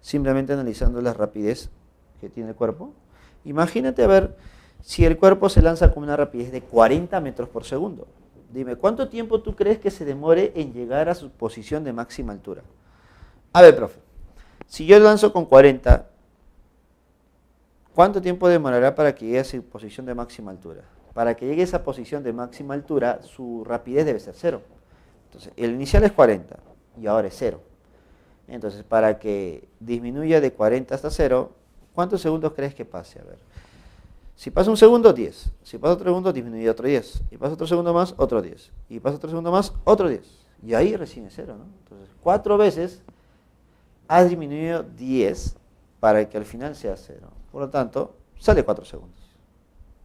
simplemente analizando la rapidez que tiene el cuerpo. Imagínate a ver si el cuerpo se lanza con una rapidez de 40 metros por segundo. Dime, ¿cuánto tiempo tú crees que se demore en llegar a su posición de máxima altura? A ver, profe, si yo lanzo con 40, ¿cuánto tiempo demorará para que llegue a su posición de máxima altura? Para que llegue a esa posición de máxima altura, su rapidez debe ser 0. Entonces, el inicial es 40 y ahora es 0. Entonces, para que disminuya de 40 hasta 0, ¿cuántos segundos crees que pase? A ver. Si pasa un segundo, 10. Si pasa otro segundo, disminuye otro 10. Y pasa otro segundo más, otro 10. Y pasa otro segundo más, otro 10. Y ahí recién es 0, ¿no? Entonces, 4 veces has disminuido 10 para que al final sea 0. Por lo tanto, sale 4 segundos.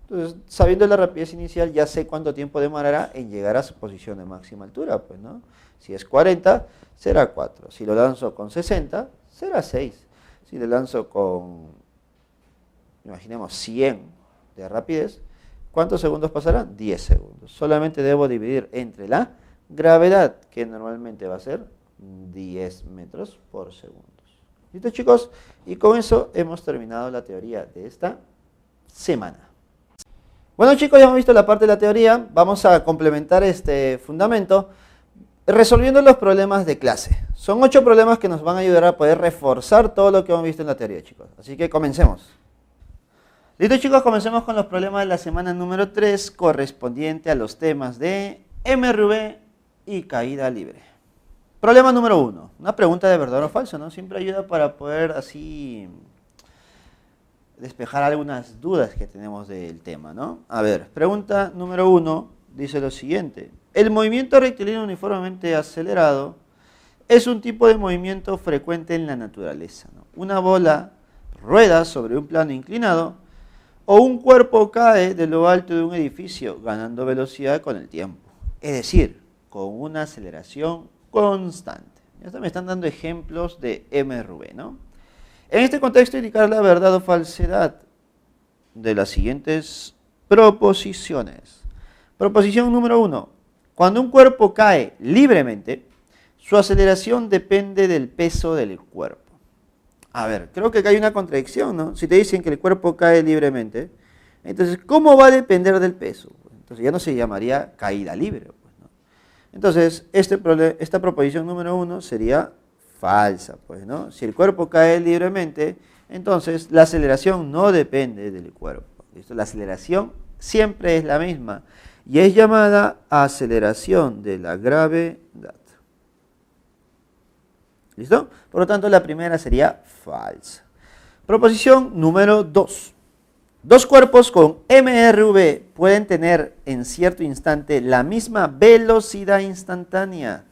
Entonces, sabiendo la rapidez inicial, ya sé cuánto tiempo demorará en llegar a su posición de máxima altura, pues, ¿no? Si es 40, será 4. Si lo lanzo con 60, será 6. Si lo lanzo con imaginemos 100 de rapidez, ¿cuántos segundos pasarán? 10 segundos. Solamente debo dividir entre la gravedad, que normalmente va a ser 10 metros por segundo. ¿Listo, chicos? Y con eso hemos terminado la teoría de esta semana. Bueno, chicos, ya hemos visto la parte de la teoría. Vamos a complementar este fundamento resolviendo los problemas de clase. Son 8 problemas que nos van a ayudar a poder reforzar todo lo que hemos visto en la teoría, chicos. Así que comencemos. Listo, chicos, comencemos con los problemas de la semana número 3, correspondiente a los temas de MRV y caída libre. Problema número 1, una pregunta de verdadero o falso, ¿no? Siempre ayuda para poder así despejar algunas dudas que tenemos del tema, ¿no? A ver, pregunta número 1 dice lo siguiente. El movimiento rectilíneo uniformemente acelerado es un tipo de movimiento frecuente en la naturaleza, ¿no? Una bola rueda sobre un plano inclinado o un cuerpo cae de lo alto de un edificio ganando velocidad con el tiempo, es decir, con una aceleración constante. Ya me están dando ejemplos de MRV, ¿no? En este contexto, indicar la verdad o falsedad de las siguientes proposiciones. Proposición número 1. Cuando un cuerpo cae libremente, su aceleración depende del peso del cuerpo. A ver, creo que acá hay una contradicción, ¿no? Si te dicen que el cuerpo cae libremente, entonces, ¿cómo va a depender del peso? Entonces ya no se llamaría caída libre, pues, ¿no? Entonces, esta proposición número 1 sería falsa, pues, ¿no? Si el cuerpo cae libremente, entonces la aceleración no depende del cuerpo. ¿Listo? La aceleración siempre es la misma y es llamada aceleración de la gravedad. ¿Listo? Por lo tanto, la primera sería falsa. Proposición número 2. Dos cuerpos con MRV pueden tener en cierto instante la misma velocidad instantánea,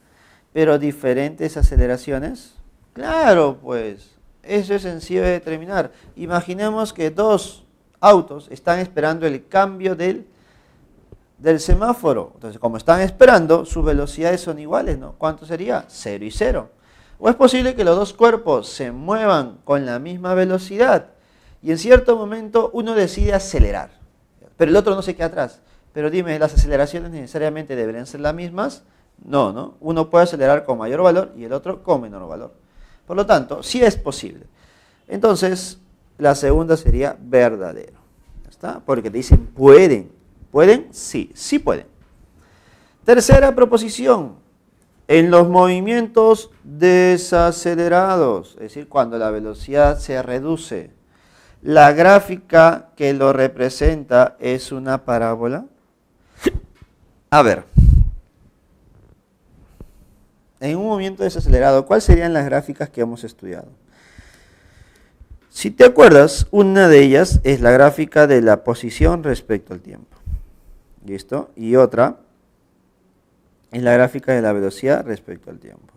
pero diferentes aceleraciones. Claro, pues, eso es sencillo de determinar. Imaginemos que dos autos están esperando el cambio del semáforo. Entonces, como están esperando, sus velocidades son iguales, ¿no? ¿Cuánto sería? 0 y 0. ¿O es posible que los dos cuerpos se muevan con la misma velocidad y en cierto momento uno decide acelerar, pero el otro no se queda atrás? Pero dime, ¿las aceleraciones necesariamente deberían ser las mismas? No, ¿no? Uno puede acelerar con mayor valor y el otro con menor valor. Por lo tanto, sí es posible. Entonces, la segunda sería verdadero. ¿Está? Porque te dicen, ¿pueden? ¿Pueden? Sí, sí pueden. Tercera proposición. En los movimientos desacelerados, es decir, cuando la velocidad se reduce, la gráfica que lo representa es una parábola. A ver, en un movimiento desacelerado, ¿cuáles serían las gráficas que hemos estudiado? Si te acuerdas, una de ellas es la gráfica de la posición respecto al tiempo. ¿Listo? Y otra es la gráfica de la velocidad respecto al tiempo.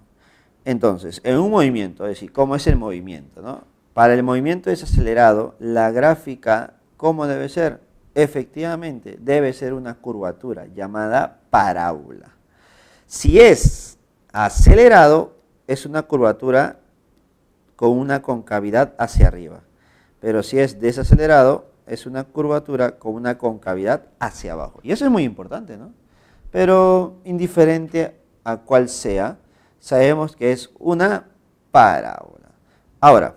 Entonces, en un movimiento, es decir, ¿cómo es el movimiento, no? Para el movimiento desacelerado, la gráfica, ¿cómo debe ser? Efectivamente, debe ser una curvatura llamada parábola. Si es acelerado, es una curvatura con una concavidad hacia arriba. Pero si es desacelerado, es una curvatura con una concavidad hacia abajo. Y eso es muy importante, ¿no? Pero indiferente a cuál sea, sabemos que es una parábola. Ahora,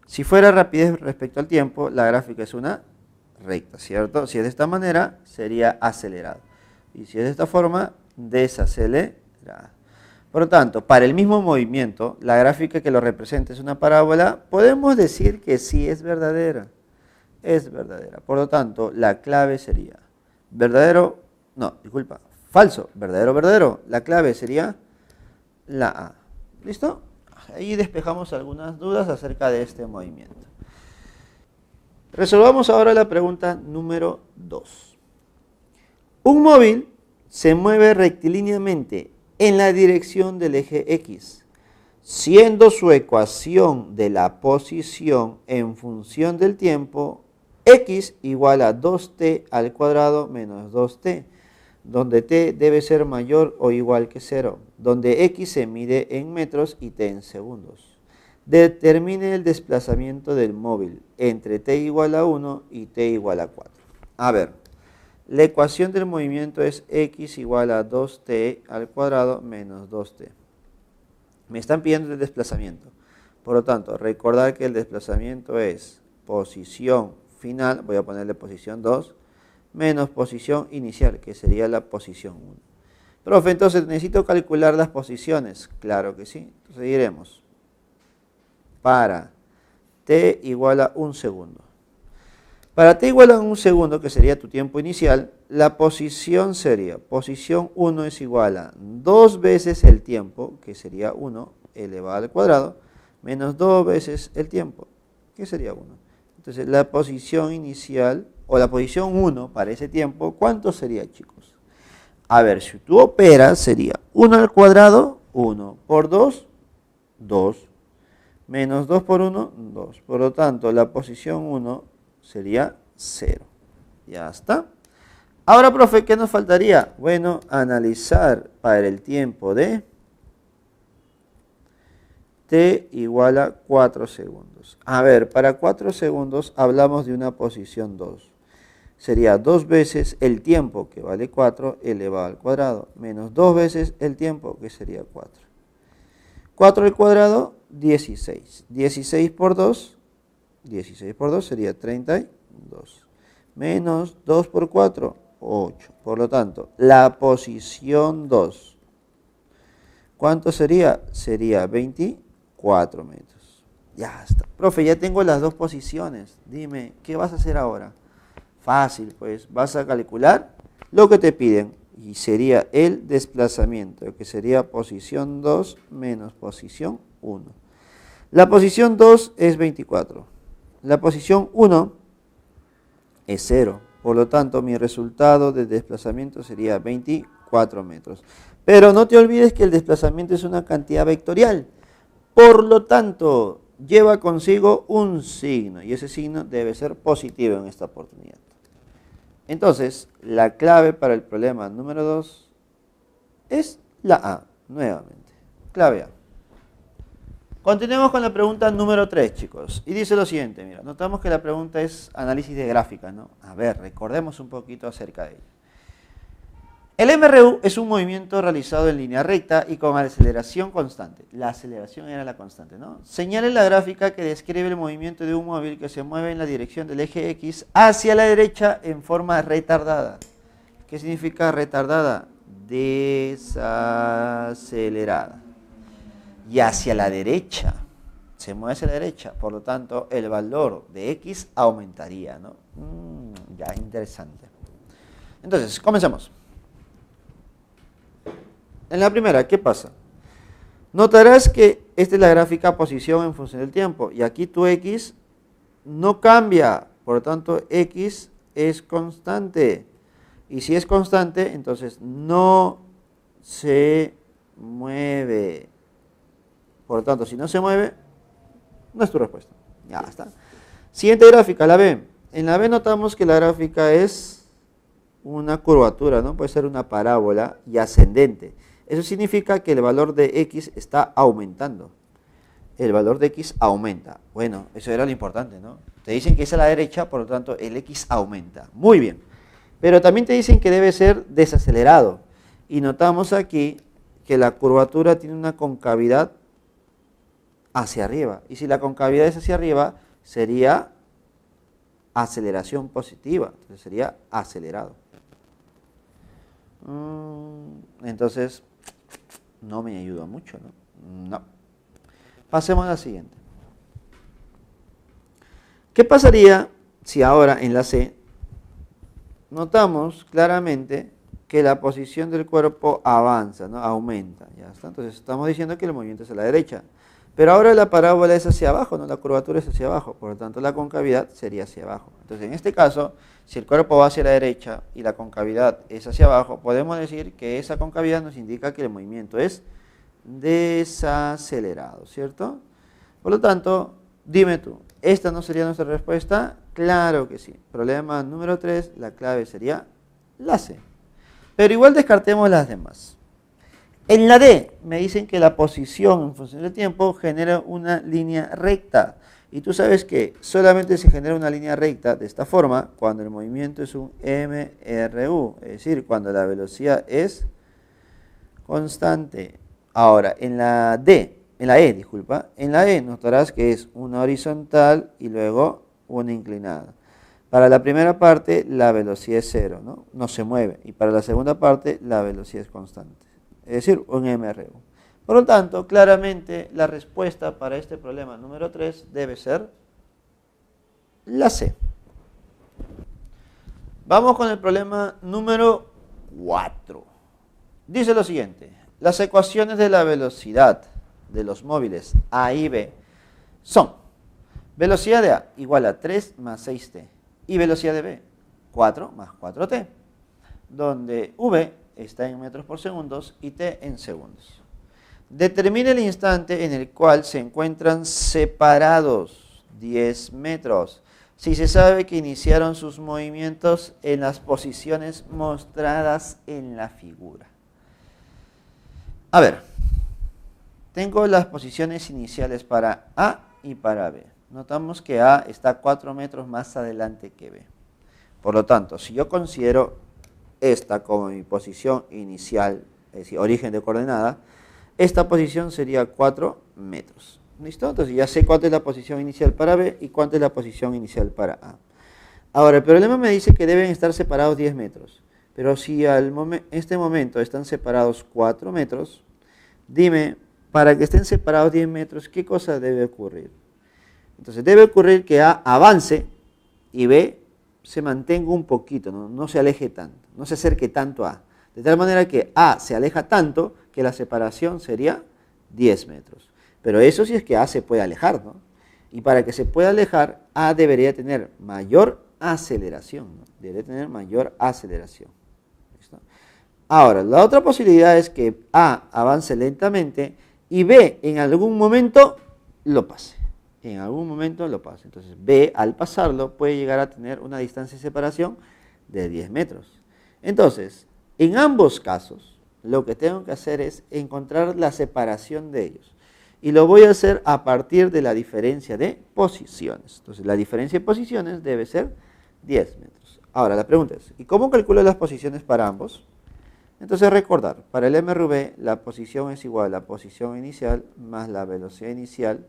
si fuera rapidez respecto al tiempo, la gráfica es una recta, ¿cierto? Si es de esta manera, sería acelerado. Y si es de esta forma, desacelerada. Por lo tanto, para el mismo movimiento, la gráfica que lo representa es una parábola, podemos decir que sí es verdadera. Es verdadera. Por lo tanto, la clave sería verdadero. No, disculpa, falso, verdadero, verdadero. La clave sería la A. ¿Listo? Ahí despejamos algunas dudas acerca de este movimiento. Resolvamos ahora la pregunta número 2. Un móvil se mueve rectilíneamente en la dirección del eje X, siendo su ecuación de la posición en función del tiempo X igual a 2t al cuadrado menos 2t, donde t debe ser mayor o igual que 0, donde x se mide en metros y t en segundos. Determine el desplazamiento del móvil entre t igual a 1 y t igual a 4. A ver, la ecuación del movimiento es x igual a 2t al cuadrado menos 2t. Me están pidiendo el desplazamiento. Por lo tanto, recordar que el desplazamiento es posición final, voy a ponerle posición 2, menos posición inicial, que sería la posición 1. Profe, entonces necesito calcular las posiciones. Claro que sí. Entonces diremos, para t igual a 1 segundo. Para t igual a 1 segundo, que sería tu tiempo inicial, la posición sería, posición 1 es igual a 2 veces el tiempo, que sería 1 elevado al cuadrado, menos 2 veces el tiempo, que sería 1. Entonces la posición inicial, o la posición 1 para ese tiempo, ¿cuánto sería, chicos? A ver, si tú operas, sería 1 al cuadrado, 1, por 2, 2, menos 2 por 1, 2. Por lo tanto, la posición 1 sería 0. Ya está. Ahora, profe, ¿qué nos faltaría? Bueno, analizar para el tiempo de t igual a 4 segundos. A ver, para 4 segundos hablamos de una posición 2. Sería 2 veces el tiempo, que vale 4, elevado al cuadrado, menos 2 veces el tiempo, que sería 4. 4 al cuadrado, 16. 16 por 2 sería 32. Menos 2 por 4, 8. Por lo tanto, la posición 2, ¿cuánto sería? Sería 24 metros. Ya está. Profe, ya tengo las dos posiciones. Dime, ¿qué vas a hacer ahora? Fácil, pues vas a calcular lo que te piden y sería el desplazamiento, que sería posición 2 menos posición 1. La posición 2 es 24. La posición 1 es 0. Por lo tanto, mi resultado de desplazamiento sería 24 metros. Pero no te olvides que el desplazamiento es una cantidad vectorial. Por lo tanto, lleva consigo un signo y ese signo debe ser positivo en esta oportunidad. Entonces, la clave para el problema número 2 es la A, nuevamente. Clave A. Continuemos con la pregunta número 3, chicos. Y dice lo siguiente, mira, notamos que la pregunta es análisis de gráficas, ¿no? A ver, recordemos un poquito acerca de ello. El MRU es un movimiento realizado en línea recta y con aceleración constante. La aceleración era la constante, ¿no? Señale la gráfica que describe el movimiento de un móvil que se mueve en la dirección del eje X hacia la derecha en forma retardada. ¿Qué significa retardada? Desacelerada. Y hacia la derecha, se mueve hacia la derecha, por lo tanto el valor de X aumentaría, ¿no? Ya, interesante. Entonces, comencemos. En la primera, ¿qué pasa? Notarás que esta es la gráfica posición en función del tiempo y aquí tu X no cambia, por lo tanto X es constante. Y si es constante, entonces no se mueve. Por lo tanto, si no se mueve, no es tu respuesta. Ya está. Siguiente gráfica, la B. En la B notamos que la gráfica es una curvatura, ¿no? Puede ser una parábola y ascendente. Eso significa que el valor de X está aumentando. El valor de X aumenta. Bueno, eso era lo importante, ¿no? Te dicen que es a la derecha, por lo tanto el X aumenta. Muy bien. Pero también te dicen que debe ser desacelerado. Y notamos aquí que la curvatura tiene una concavidad hacia arriba. Y si la concavidad es hacia arriba, sería aceleración positiva. Entonces sería acelerado. Entonces, no me ayuda mucho, ¿no? No. Pasemos a la siguiente. ¿Qué pasaría si ahora en la C notamos claramente que la posición del cuerpo avanza, ¿no? Aumenta, ya está. Entonces estamos diciendo que el movimiento es a la derecha. Pero ahora la parábola es hacia abajo, ¿no? La curvatura es hacia abajo, por lo tanto la concavidad sería hacia abajo. Entonces en este caso, si el cuerpo va hacia la derecha y la concavidad es hacia abajo, podemos decir que esa concavidad nos indica que el movimiento es desacelerado, ¿cierto? Por lo tanto, dime tú, ¿esta no sería nuestra respuesta? Claro que sí. Problema número 3, la clave sería la C. Pero igual descartemos las demás. En la D me dicen que la posición en función del tiempo genera una línea recta. Y tú sabes que solamente se genera una línea recta de esta forma cuando el movimiento es un MRU, es decir, cuando la velocidad es constante. Ahora, en la E, disculpa, en la E notarás que es una horizontal y luego una inclinada. Para la primera parte la velocidad es cero, ¿no? No se mueve. Y para la segunda parte la velocidad es constante. Es decir, un MRU. Por lo tanto, claramente la respuesta para este problema número 3 debe ser la C. Vamos con el problema número 4. Dice lo siguiente: las ecuaciones de la velocidad de los móviles A y B son velocidad de A igual a 3 más 6t y velocidad de B 4 más 4t, donde V está en metros por segundos y t en segundos. Determine el instante en el cual se encuentran separados 10 metros. Si se sabe que iniciaron sus movimientos en las posiciones mostradas en la figura. A ver, tengo las posiciones iniciales para A y para B. Notamos que A está 4 metros más adelante que B. Por lo tanto, si yo considero esta como mi posición inicial, es decir, origen de coordenada, esta posición sería 4 metros. ¿Listo? Entonces ya sé cuánto es la posición inicial para B y cuánto es la posición inicial para A. Ahora, el problema me dice que deben estar separados 10 metros. Pero si en este momento están separados 4 metros, dime, para que estén separados 10 metros, ¿qué cosa debe ocurrir? Entonces debe ocurrir que A avance y B se mantenga un poquito, no se aleje tanto, no se acerque tanto a A. De tal manera que A se aleja tanto que la separación sería 10 metros. Pero eso sí es que A se puede alejar, ¿no? Y para que se pueda alejar, A debería tener mayor aceleración, ¿no? Debería tener mayor aceleración. ¿Listo? Ahora, la otra posibilidad es que A avance lentamente y B en algún momento lo pase. En algún momento lo pase. Entonces B al pasarlo puede llegar a tener una distancia de separación de 10 metros. Entonces, en ambos casos, lo que tengo que hacer es encontrar la separación de ellos. Y lo voy a hacer a partir de la diferencia de posiciones. Entonces, la diferencia de posiciones debe ser 10 metros. Ahora, la pregunta es, ¿y cómo calculo las posiciones para ambos? Entonces, recordar, para el MRV, la posición es igual a la posición inicial más la velocidad inicial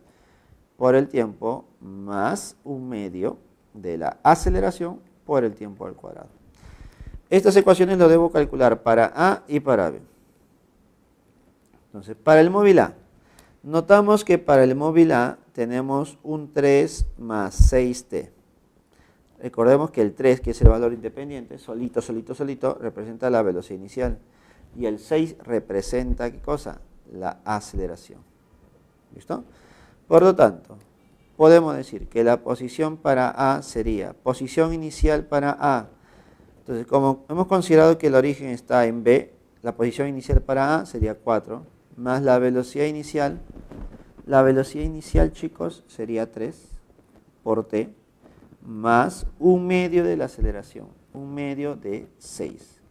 por el tiempo más un medio de la aceleración por el tiempo al cuadrado. Estas ecuaciones lo debo calcular para A y para B. Entonces, para el móvil A, notamos que para el móvil A tenemos un 3 más 6t. Recordemos que el 3, que es el valor independiente, solito, representa la velocidad inicial. Y el 6 representa, ¿qué cosa? La aceleración. ¿Listo? Por lo tanto, podemos decir que la posición para A sería posición inicial para A. Entonces, como hemos considerado que el origen está en B, la posición inicial para A sería 4, más la velocidad inicial. La velocidad inicial, chicos, sería 3 por t, más un medio de la aceleración, un medio de 6.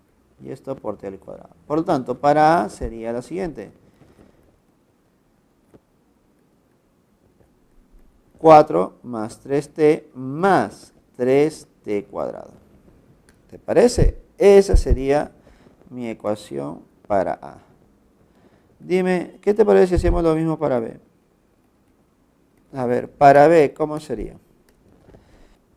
Y esto por t al cuadrado. Por lo tanto, para A sería la siguiente: 4 más 3t más 3t cuadrado. ¿Te parece? Esa sería mi ecuación para A. Dime, ¿qué te parece si hacemos lo mismo para B? A ver, para B, ¿cómo sería?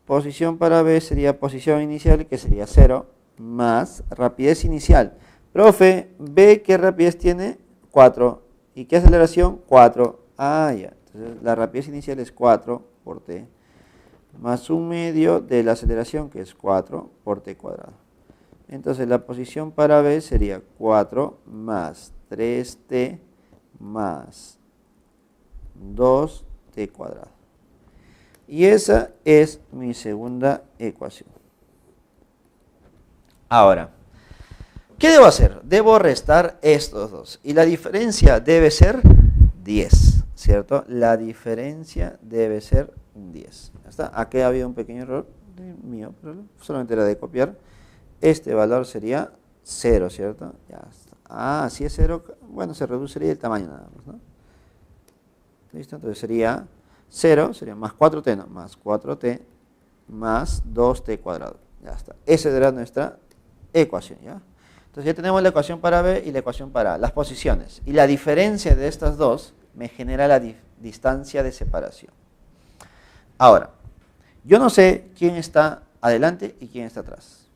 Posición para B sería posición inicial, que sería 0, más rapidez inicial. Profe, B, ¿qué rapidez tiene? 4. ¿Y qué aceleración? 4. Ah, ya. Entonces, la rapidez inicial es 4 por t, más un medio de la aceleración, que es 4 por t cuadrado. Entonces, la posición para B sería 4 más 3t más 2t cuadrado. Y esa es mi segunda ecuación. Ahora, ¿qué debo hacer? Debo restar estos dos. Y la diferencia debe ser 10, ¿cierto? La diferencia debe ser 10. ¿Está? Aquí había un pequeño error mío, pero solamente era de copiar. Este valor sería 0, ¿cierto? Ya está. Si es 0, bueno, se reduciría el tamaño nada más, ¿no? ¿Listo? Entonces sería 0, sería más 4t, no, más 4t más 2t cuadrado. Ya está. Esa era nuestra ecuación, ¿ya? Entonces ya tenemos la ecuación para b y la ecuación para a, las posiciones. Y la diferencia de estas dos me genera la distancia de separación. Ahora, yo no sé quién está adelante y quién está atrás.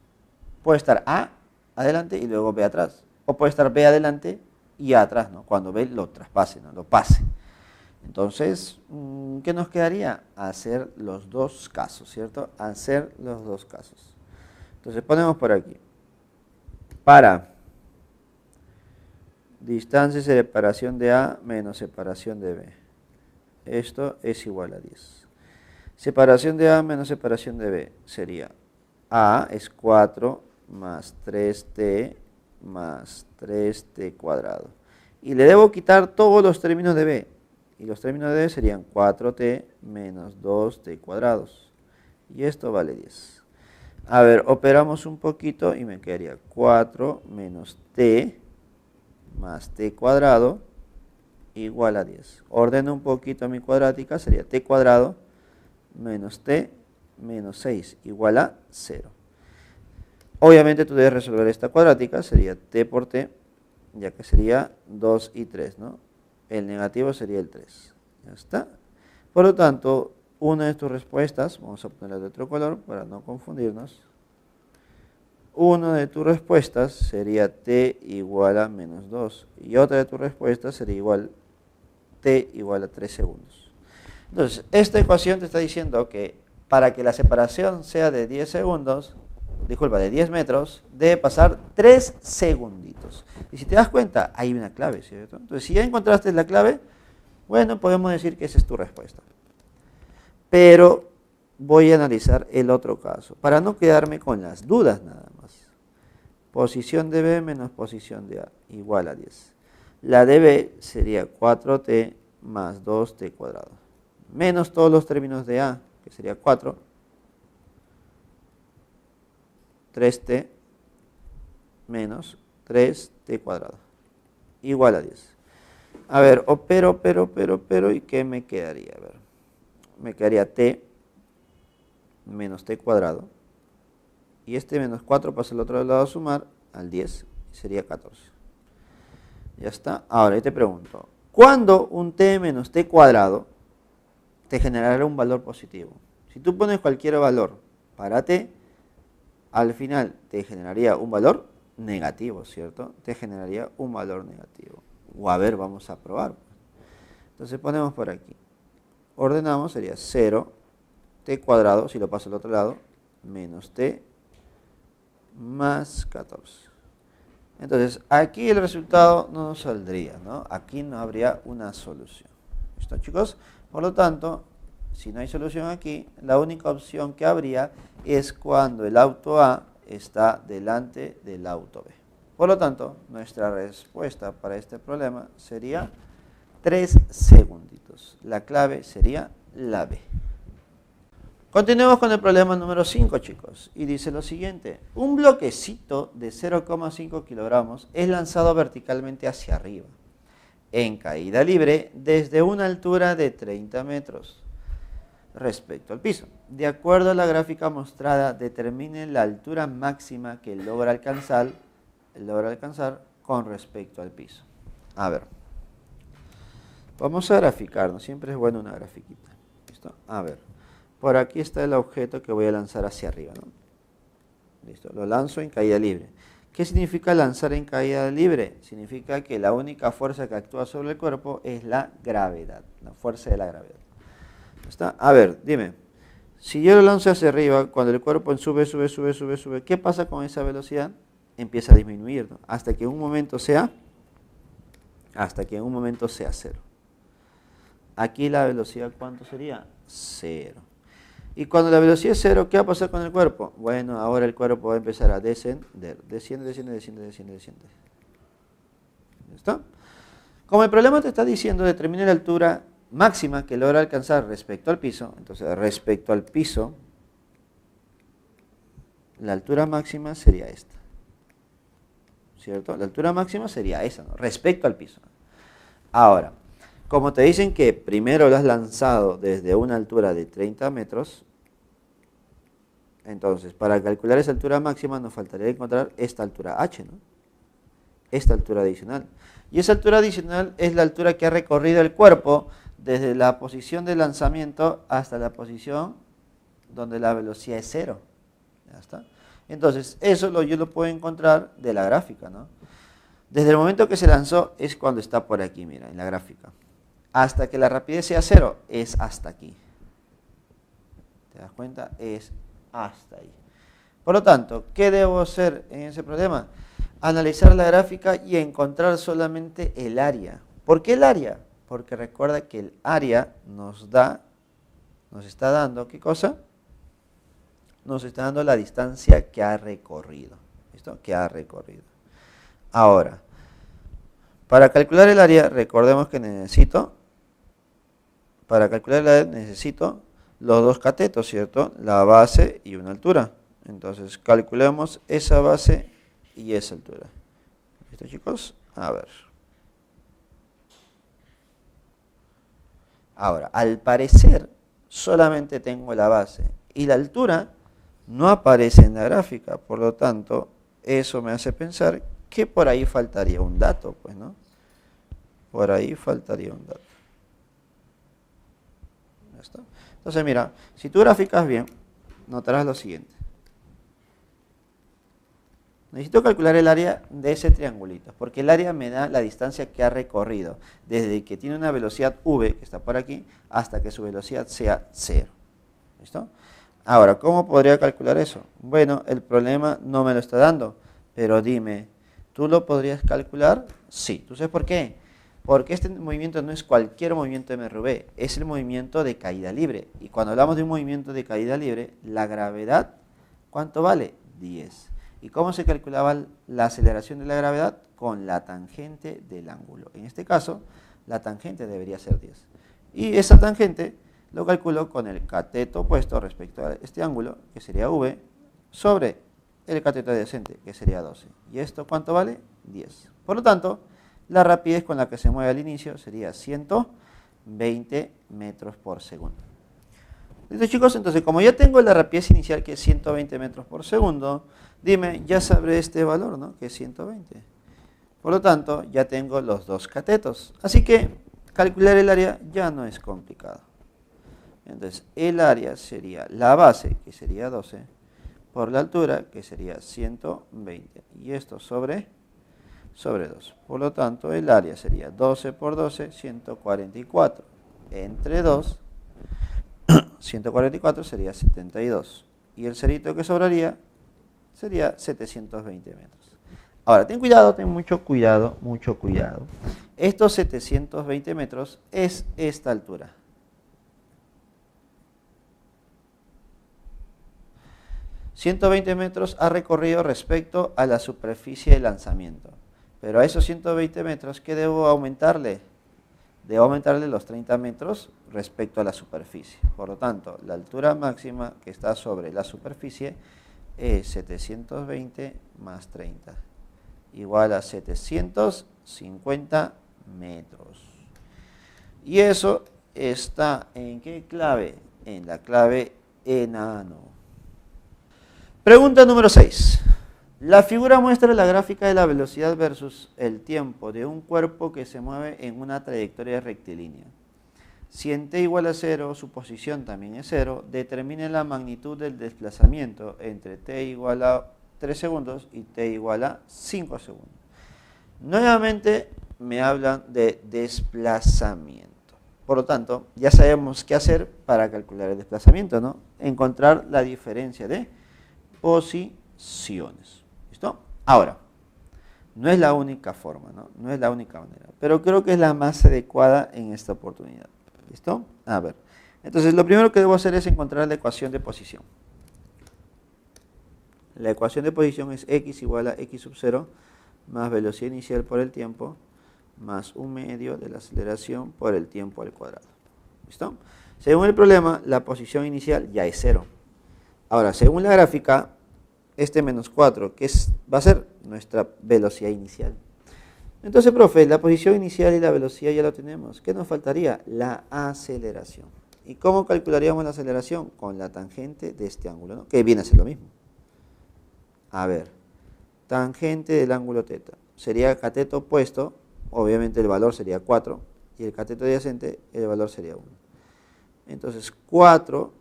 Puede estar A adelante y luego B atrás. O puede estar B adelante y A atrás, ¿no? Cuando B lo traspase, ¿no? Lo pase. Entonces, ¿qué nos quedaría? Hacer los dos casos, ¿cierto? Hacer los dos casos. Entonces ponemos por aquí. Para distancia y separación de A menos separación de B. Esto es igual a 10. Separación de A menos separación de B sería A es 4 más 3t más 3t cuadrado. Y le debo quitar todos los términos de B. Y los términos de B serían 4t menos 2t cuadrados. Y esto vale 10. A ver, operamos un poquito y me quedaría 4 menos t más t cuadrado igual a 10. Ordeno un poquito mi cuadrática, sería t cuadrado menos t menos 6 igual a 0. Obviamente tú debes resolver esta cuadrática, sería t por t, ya que sería 2 y 3, ¿no? El negativo sería el 3. Ya está. Por lo tanto, una de tus respuestas, vamos a ponerla de otro color para no confundirnos. Una de tus respuestas sería t igual a menos 2. Y otra de tus respuestas sería igual t igual a 3 segundos. Entonces, esta ecuación te está diciendo que para que la separación sea de 10 segundos, de 10 metros, debe pasar 3 segunditos. Y si te das cuenta, hay una clave, ¿cierto? Entonces, si ya encontraste la clave, bueno, podemos decir que esa es tu respuesta. Pero voy a analizar el otro caso, para no quedarme con las dudas nada más. Posición de B menos posición de A, igual a 10. La de B sería 4t más 2t cuadrado, menos todos los términos de A, que sería 4, 3t menos 3t cuadrado, igual a 10. A ver, opero, ¿y qué me quedaría? A ver, me quedaría t menos t cuadrado, y este menos 4 pasa al otro lado a sumar, al 10, sería 14. Ya está. Ahora, yo te pregunto, ¿cuándo un t menos t cuadrado te generará un valor positivo? Si tú pones cualquier valor para t, al final te generaría un valor negativo, ¿cierto? Te generaría un valor negativo. O a ver, vamos a probar. Entonces ponemos por aquí. Ordenamos, sería 0, t cuadrado, si lo paso al otro lado, menos t más 14. Entonces, aquí el resultado no nos saldría, ¿no? Aquí no habría una solución. ¿Listo, chicos? Por lo tanto, si no hay solución aquí, la única opción que habría es cuando el auto A está delante del auto B. Por lo tanto, nuestra respuesta para este problema sería 3 segunditos. La clave sería la B. Continuemos con el problema número 5, chicos. Y dice lo siguiente. Un bloquecito de 0,5 kilogramos es lanzado verticalmente hacia arriba, en caída libre, desde una altura de 30 metros respecto al piso. De acuerdo a la gráfica mostrada, determine la altura máxima que logra alcanzar con respecto al piso. A ver. Vamos a graficarnos. Siempre es bueno una grafiquita. ¿Listo? A ver. Por aquí está el objeto que voy a lanzar hacia arriba, ¿no? Listo, lo lanzo en caída libre. ¿Qué significa lanzar en caída libre? Significa que la única fuerza que actúa sobre el cuerpo es la gravedad, la fuerza de la gravedad. ¿Está? A ver, dime, si yo lo lanzo hacia arriba, cuando el cuerpo sube, ¿qué pasa con esa velocidad? Empieza a disminuir, ¿no? Hasta que en un momento sea 0. Aquí la velocidad, ¿cuánto sería? 0. Y cuando la velocidad es 0, ¿qué va a pasar con el cuerpo? Bueno, ahora el cuerpo va a empezar a descender. Desciende. ¿Listo? Como el problema te está diciendo, determina la altura máxima que logra alcanzar respecto al piso. Entonces, respecto al piso, la altura máxima sería esta. ¿cierto? La altura máxima sería esa, ¿no? Respecto al piso. Ahora, como te dicen que primero lo has lanzado desde una altura de 30 metros, entonces para calcular esa altura máxima nos faltaría encontrar esta altura h, ¿no? Esta altura adicional. Y esa altura adicional es la altura que ha recorrido el cuerpo desde la posición de lanzamiento hasta la posición donde la velocidad es cero. Ya está. Entonces, eso yo lo puedo encontrar de la gráfica, ¿no? Desde el momento que se lanzó es cuando está por aquí, mira, en la gráfica. Hasta que la rapidez sea cero, es hasta aquí. ¿Te das cuenta? Es hasta ahí. Por lo tanto, ¿qué debo hacer en ese problema? Analizar la gráfica y encontrar solamente el área. ¿Por qué el área? Porque recuerda que el área nos está dando, ¿qué cosa? Nos está dando la distancia que ha recorrido. ¿Listo? Que ha recorrido. Ahora, para calcular el área, recordemos que necesito los dos catetos, ¿cierto? La base y una altura. Entonces, calculemos esa base y esa altura. ¿Listo, chicos? A ver. Ahora, al parecer, solamente tengo la base y la altura no aparece en la gráfica. Por lo tanto, eso me hace pensar que por ahí faltaría un dato, pues, ¿no? Por ahí faltaría un dato. ¿Listo? Entonces, mira, si tú graficas bien, notarás lo siguiente. Necesito calcular el área de ese triangulito, porque el área me da la distancia que ha recorrido, desde que tiene una velocidad v, que está por aquí, hasta que su velocidad sea 0. ¿Listo? Ahora, ¿cómo podría calcular eso? Bueno, el problema no me lo está dando, pero dime, ¿tú lo podrías calcular? Sí. ¿Tú sabes por qué? Porque este movimiento no es cualquier movimiento MRV, es el movimiento de caída libre. Y cuando hablamos de un movimiento de caída libre, la gravedad, ¿cuánto vale? 10. ¿Y cómo se calculaba la aceleración de la gravedad? Con la tangente del ángulo. En este caso, la tangente debería ser 10. Y esa tangente lo calculo con el cateto opuesto respecto a este ángulo, que sería v, sobre el cateto adyacente, que sería 12. ¿Y esto cuánto vale? 10. Por lo tanto, la rapidez con la que se mueve al inicio sería 120 metros por segundo. ¿Listo, chicos? Entonces, como ya tengo la rapidez inicial, que es 120 metros por segundo, dime, ya sabré este valor, ¿no? Que es 120. Por lo tanto, ya tengo los dos catetos. Así que calcular el área ya no es complicado. Entonces, el área sería la base, que sería 12, por la altura, que sería 120. Y esto sobre 2. Por lo tanto, el área sería 12 por 12, 144. Entre 2, 144 sería 72. Y el cerito que sobraría sería 720 metros. Ahora, ten cuidado, ten mucho cuidado, mucho cuidado. Estos 720 metros es esta altura. ...120 metros ha recorrido respecto a la superficie de lanzamiento. Pero a esos 120 metros, ¿qué debo aumentarle? Debo aumentarle los 30 metros respecto a la superficie. Por lo tanto, la altura máxima que está sobre la superficie es 720 más 30, igual a 750 metros. Y eso está ¿en qué clave? En la clave enano. Pregunta número 6. La figura muestra la gráfica de la velocidad versus el tiempo de un cuerpo que se mueve en una trayectoria rectilínea. Si en t igual a 0, su posición también es 0, determine la magnitud del desplazamiento entre t igual a 3 segundos y t igual a 5 segundos. Nuevamente me hablan de desplazamiento. Por lo tanto, ya sabemos qué hacer para calcular el desplazamiento, ¿no? Encontrar la diferencia de posiciones. ¿Listo? Ahora, no es la única forma, ¿no? No es la única manera, pero creo que es la más adecuada en esta oportunidad. ¿Listo? A ver. Entonces, lo primero que debo hacer es encontrar la ecuación de posición. La ecuación de posición es x igual a x sub 0 más velocidad inicial por el tiempo más 1 medio de la aceleración por el tiempo al cuadrado. ¿Listo? Según el problema, la posición inicial ya es 0. Ahora, según la gráfica, este menos 4, que va a ser nuestra velocidad inicial. Entonces, profe, la posición inicial y la velocidad ya lo tenemos. ¿Qué nos faltaría? La aceleración. ¿Y cómo calcularíamos la aceleración? Con la tangente de este ángulo, ¿no? Que viene a ser lo mismo. A ver, tangente del ángulo θ. Sería cateto opuesto, obviamente el valor sería 4, y el cateto adyacente, el valor sería 1. Entonces, 4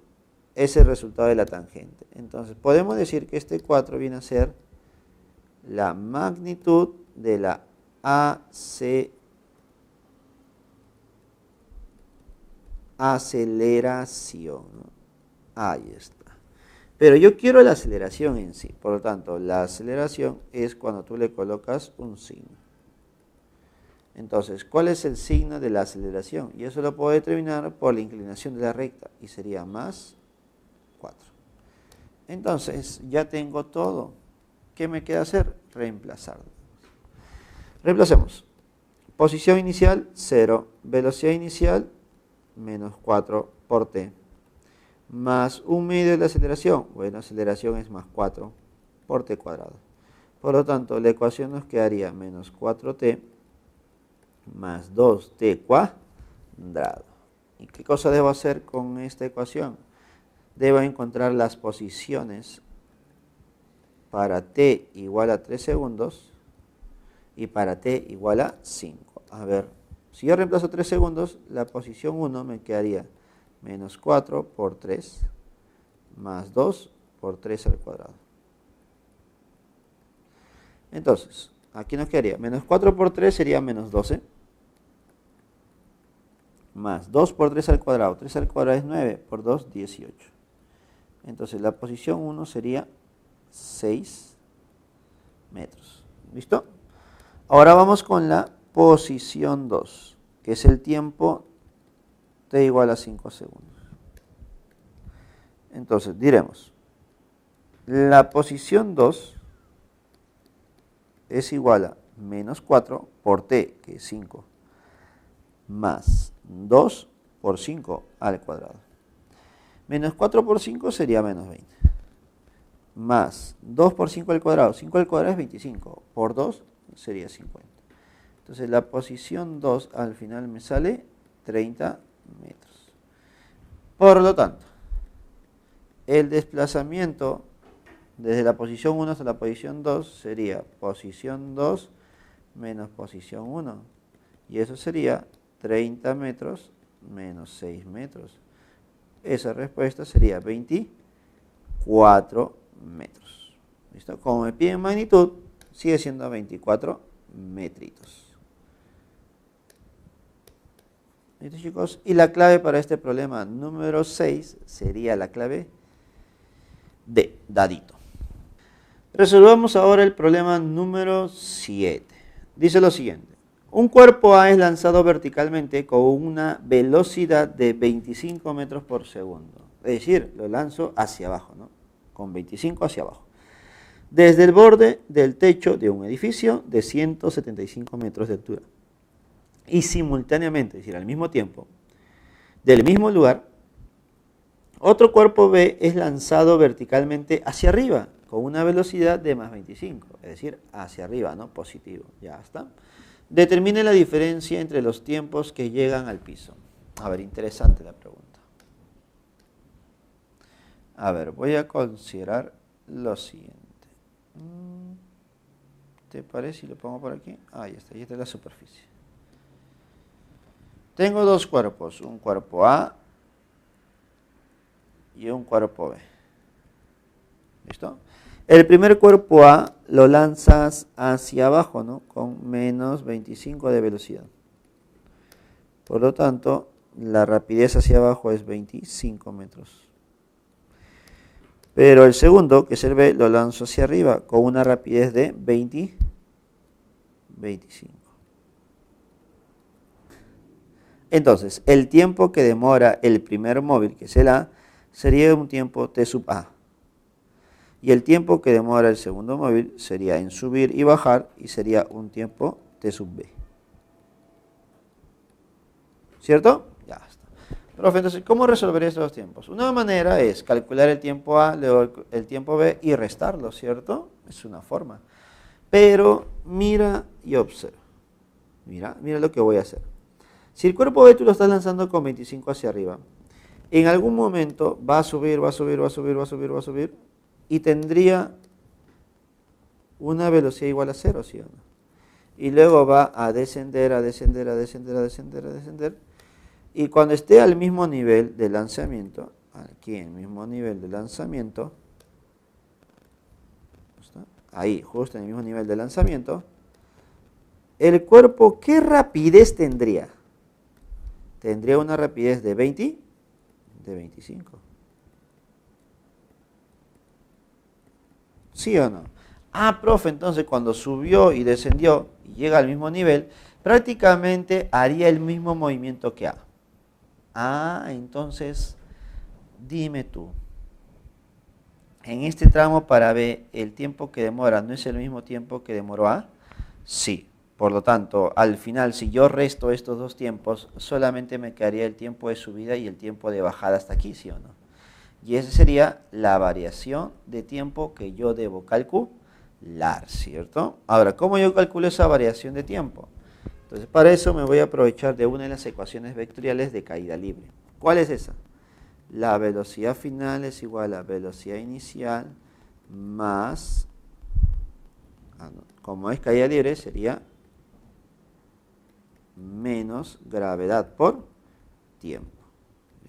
es el resultado de la tangente. Entonces, podemos decir que este 4 viene a ser la magnitud de la aceleración, ¿no? Ahí está. Pero yo quiero la aceleración en sí. Por lo tanto, la aceleración es cuando tú le colocas un signo. Entonces, ¿cuál es el signo de la aceleración? Y eso lo puedo determinar por la inclinación de la recta. Y sería más 4. Entonces, ya tengo todo. ¿Qué me queda hacer? Reemplazarlo. Reemplacemos. Posición inicial, 0. Velocidad inicial, menos 4 por t. Más 1/2 de la aceleración. Bueno, aceleración es más 4 por t cuadrado. Por lo tanto, la ecuación nos quedaría menos 4t más 2t cuadrado. ¿Y qué cosa debo hacer con esta ecuación? Debo encontrar las posiciones para t igual a 3 segundos y para t igual a 5. A ver, si yo reemplazo 3 segundos, la posición 1 me quedaría menos 4 por 3 más 2 por 3 al cuadrado. Entonces, aquí nos quedaría menos 4 por 3 sería menos 12. Más 2 por 3 al cuadrado. 3 al cuadrado es 9, por 2, 18. Entonces la posición 1 sería 6 metros. ¿Listo? Ahora vamos con la posición 2, que es el tiempo t igual a 5 segundos. Entonces diremos, la posición 2 es igual a menos 4 por t, que es 5, más 2 por 5 al cuadrado. Menos 4 por 5 sería menos 20. Más 2 por 5 al cuadrado. 5 al cuadrado es 25. Por 2 sería 50. Entonces la posición 2 al final me sale 30 metros. Por lo tanto, el desplazamiento desde la posición 1 hasta la posición 2 sería posición 2 menos posición 1. Y eso sería 30 metros menos 6 metros. Esa respuesta sería 24 metros. ¿Listo? Como me piden magnitud, sigue siendo 24 metritos. ¿Listo, chicos? Y la clave para este problema número 6 sería la clave D, dadito. Resolvamos ahora el problema número 7. Dice lo siguiente. Un cuerpo A es lanzado verticalmente con una velocidad de 25 metros por segundo. Es decir, lo lanzo hacia abajo, ¿no? Con 25 hacia abajo. Desde el borde del techo de un edificio de 175 metros de altura. Y simultáneamente, es decir, al mismo tiempo, del mismo lugar, otro cuerpo B es lanzado verticalmente hacia arriba con una velocidad de más 25. Es decir, hacia arriba, ¿no? Positivo. Ya está. Determine la diferencia entre los tiempos que llegan al piso. A ver, interesante la pregunta. A ver, voy a considerar lo siguiente. ¿Te parece si lo pongo por aquí? Ahí está es la superficie. Tengo dos cuerpos, un cuerpo A y un cuerpo B. ¿Listo? El primer cuerpo A lo lanzas hacia abajo, ¿no? Con menos 25 de velocidad. Por lo tanto, la rapidez hacia abajo es 25 metros. Pero el segundo, que es el B, lo lanzo hacia arriba con una rapidez de 25. Entonces, el tiempo que demora el primer móvil, que es el A, sería un tiempo t sub A. Y el tiempo que demora el segundo móvil sería en subir y bajar y sería un tiempo t sub B. ¿Cierto? Ya está. Profe, entonces, ¿cómo resolvería estos dos tiempos? Una manera es calcular el tiempo A, luego el tiempo B y restarlo, ¿cierto? Es una forma. Pero mira y observa. Mira lo que voy a hacer. Si el cuerpo B tú lo estás lanzando con 25 hacia arriba, en algún momento va a subir, va a subir, va a subir, va a subir, va a subir, y tendría una velocidad igual a cero, ¿sí o no? Y luego va a descender, a descender, a descender, a descender, a descender. Y cuando esté al mismo nivel de lanzamiento, aquí en el mismo nivel de lanzamiento, ahí, justo en el mismo nivel de lanzamiento, el cuerpo, ¿qué rapidez tendría? Tendría una rapidez de 20, de 25. ¿Sí o no? Ah, profe, entonces cuando subió y descendió y llega al mismo nivel, prácticamente haría el mismo movimiento que A. Ah, entonces, dime tú, en este tramo para B, ¿el tiempo que demora no es el mismo tiempo que demoró A? Sí. Por lo tanto, al final, si yo resto estos dos tiempos, solamente me quedaría el tiempo de subida y el tiempo de bajada hasta aquí, ¿sí o no? Y esa sería la variación de tiempo que yo debo calcular, ¿cierto? Ahora, ¿cómo yo calculo esa variación de tiempo? Entonces, para eso me voy a aprovechar de una de las ecuaciones vectoriales de caída libre. ¿Cuál es esa? La velocidad final es igual a velocidad inicial más, como es caída libre, sería menos gravedad por tiempo.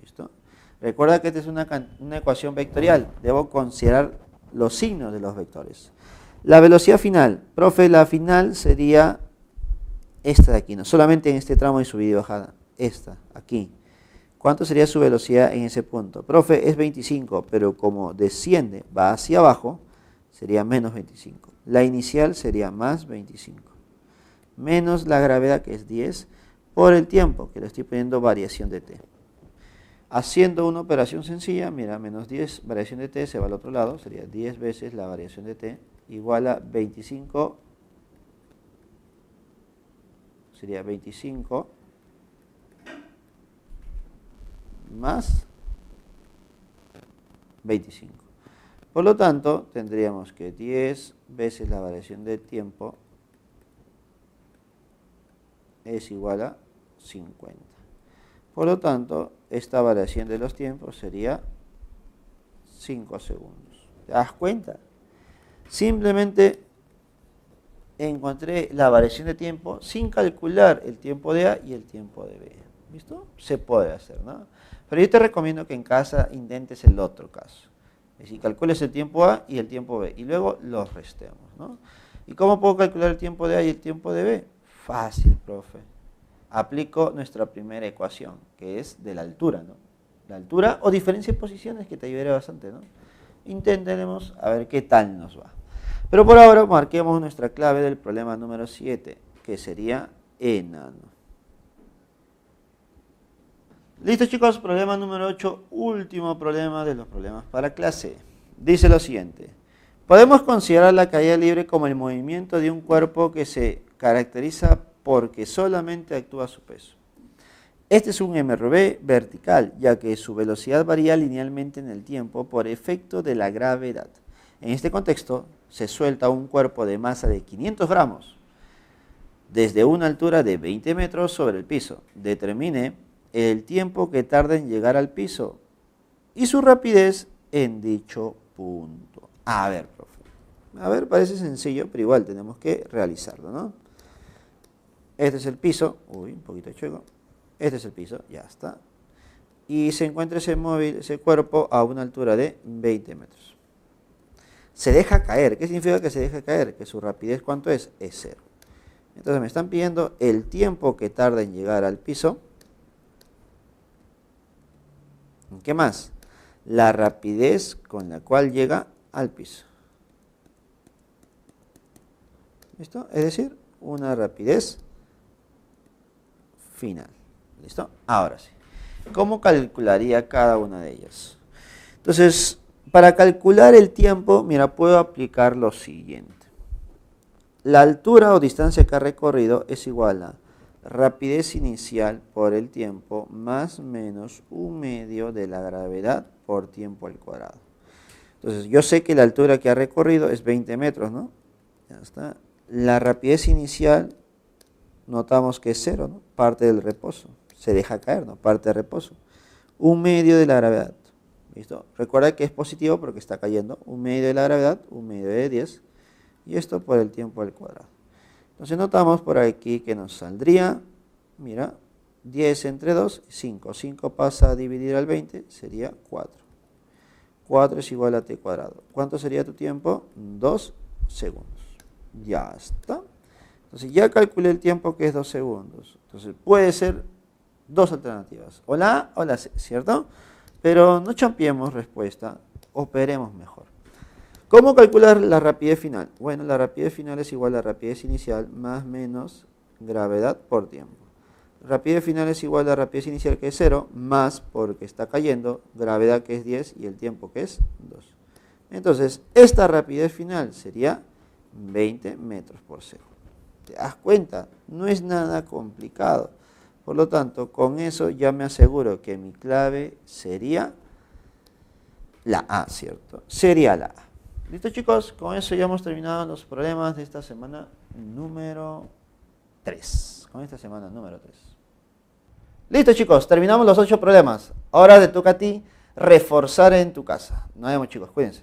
¿Listo? Recuerda que esta es una ecuación vectorial. Debo considerar los signos de los vectores. La velocidad final. Profe, la final sería esta de aquí, no solamente en este tramo de subida y bajada. Esta, aquí. ¿Cuánto sería su velocidad en ese punto? Profe, es 25, pero como desciende, va hacia abajo, sería menos 25. La inicial sería más 25. Menos la gravedad, que es 10, por el tiempo, que le estoy poniendo variación de t. Haciendo una operación sencilla, mira, menos 10 variación de t se va al otro lado, sería 10 veces la variación de t, igual a 25, sería 25 más 25. Por lo tanto, tendríamos que 10 veces la variación de tiempo es igual a 50. Por lo tanto, esta variación de los tiempos sería 5 segundos. ¿Te das cuenta? Simplemente encontré la variación de tiempo sin calcular el tiempo de A y el tiempo de B. ¿Listo? Se puede hacer, ¿no? Pero yo te recomiendo que en casa intentes el otro caso. Es decir, calcules el tiempo A y el tiempo B y luego los restemos, ¿no? ¿Y cómo puedo calcular el tiempo de A y el tiempo de B? Fácil, profe. Aplico nuestra primera ecuación, que es de la altura, ¿no? La altura o diferencia de posiciones, que te ayudará bastante, ¿no? Intentaremos a ver qué tal nos va. Pero por ahora marquemos nuestra clave del problema número 7, que sería enano. Listo, chicos, problema número 8, último problema de los problemas para clase. Dice lo siguiente: podemos considerar la caída libre como el movimiento de un cuerpo que se caracteriza porque solamente actúa a su peso. Este es un MRV vertical, ya que su velocidad varía linealmente en el tiempo por efecto de la gravedad. En este contexto, se suelta un cuerpo de masa de 500 gramos desde una altura de 20 metros sobre el piso. Determine el tiempo que tarda en llegar al piso y su rapidez en dicho punto. A ver, profe. A ver, parece sencillo, pero igual tenemos que realizarlo, ¿no? Este es el piso. Uy, un poquito chueco. Este es el piso, ya está. Y se encuentra ese cuerpo a una altura de 20 metros. Se deja caer. ¿Qué significa que se deja caer? Que su rapidez, ¿cuánto es? Es 0. Entonces me están pidiendo el tiempo que tarda en llegar al piso. ¿Qué más? La rapidez con la cual llega al piso. ¿Listo? Es decir, una rapidez final. ¿Listo? Ahora sí. ¿Cómo calcularía cada una de ellas? Entonces, para calcular el tiempo, mira, puedo aplicar lo siguiente. La altura o distancia que ha recorrido es igual a rapidez inicial por el tiempo más menos 1/2 de la gravedad por tiempo al cuadrado. Entonces, yo sé que la altura que ha recorrido es 20 metros, ¿no? Ya está. La rapidez inicial, notamos que es 0, ¿no? Parte del reposo. Se deja caer, ¿no? Parte del reposo. 1/2 de la gravedad. ¿Listo? Recuerda que es positivo porque está cayendo. 1/2 de la gravedad, 1/2 de 10. Y esto por el tiempo al cuadrado. Entonces notamos por aquí que nos saldría, mira, 10 entre 2, 5. 5 pasa a dividir al 20, sería 4. 4 es igual a t cuadrado. ¿Cuánto sería tu tiempo? 2 segundos. Ya está. Entonces ya calculé el tiempo que es 2 segundos. Entonces puede ser dos alternativas. O la A o la C, ¿cierto? Pero no champiemos respuesta, operemos mejor. ¿Cómo calcular la rapidez final? Bueno, la rapidez final es igual a la rapidez inicial más menos gravedad por tiempo. Rapidez final es igual a la rapidez inicial que es 0, más porque está cayendo, gravedad que es 10 y el tiempo que es 2. Entonces, esta rapidez final sería 20 metros por segundo. ¿Te das cuenta? No es nada complicado. Por lo tanto, con eso ya me aseguro que mi clave sería la A, ¿cierto? Sería la A. ¿Listo, chicos? Con eso ya hemos terminado los problemas de esta semana número 3. Con esta semana número 3. Listo, chicos, terminamos los 8 problemas. Ahora te toca a ti reforzar en tu casa. Nos vemos, chicos, cuídense.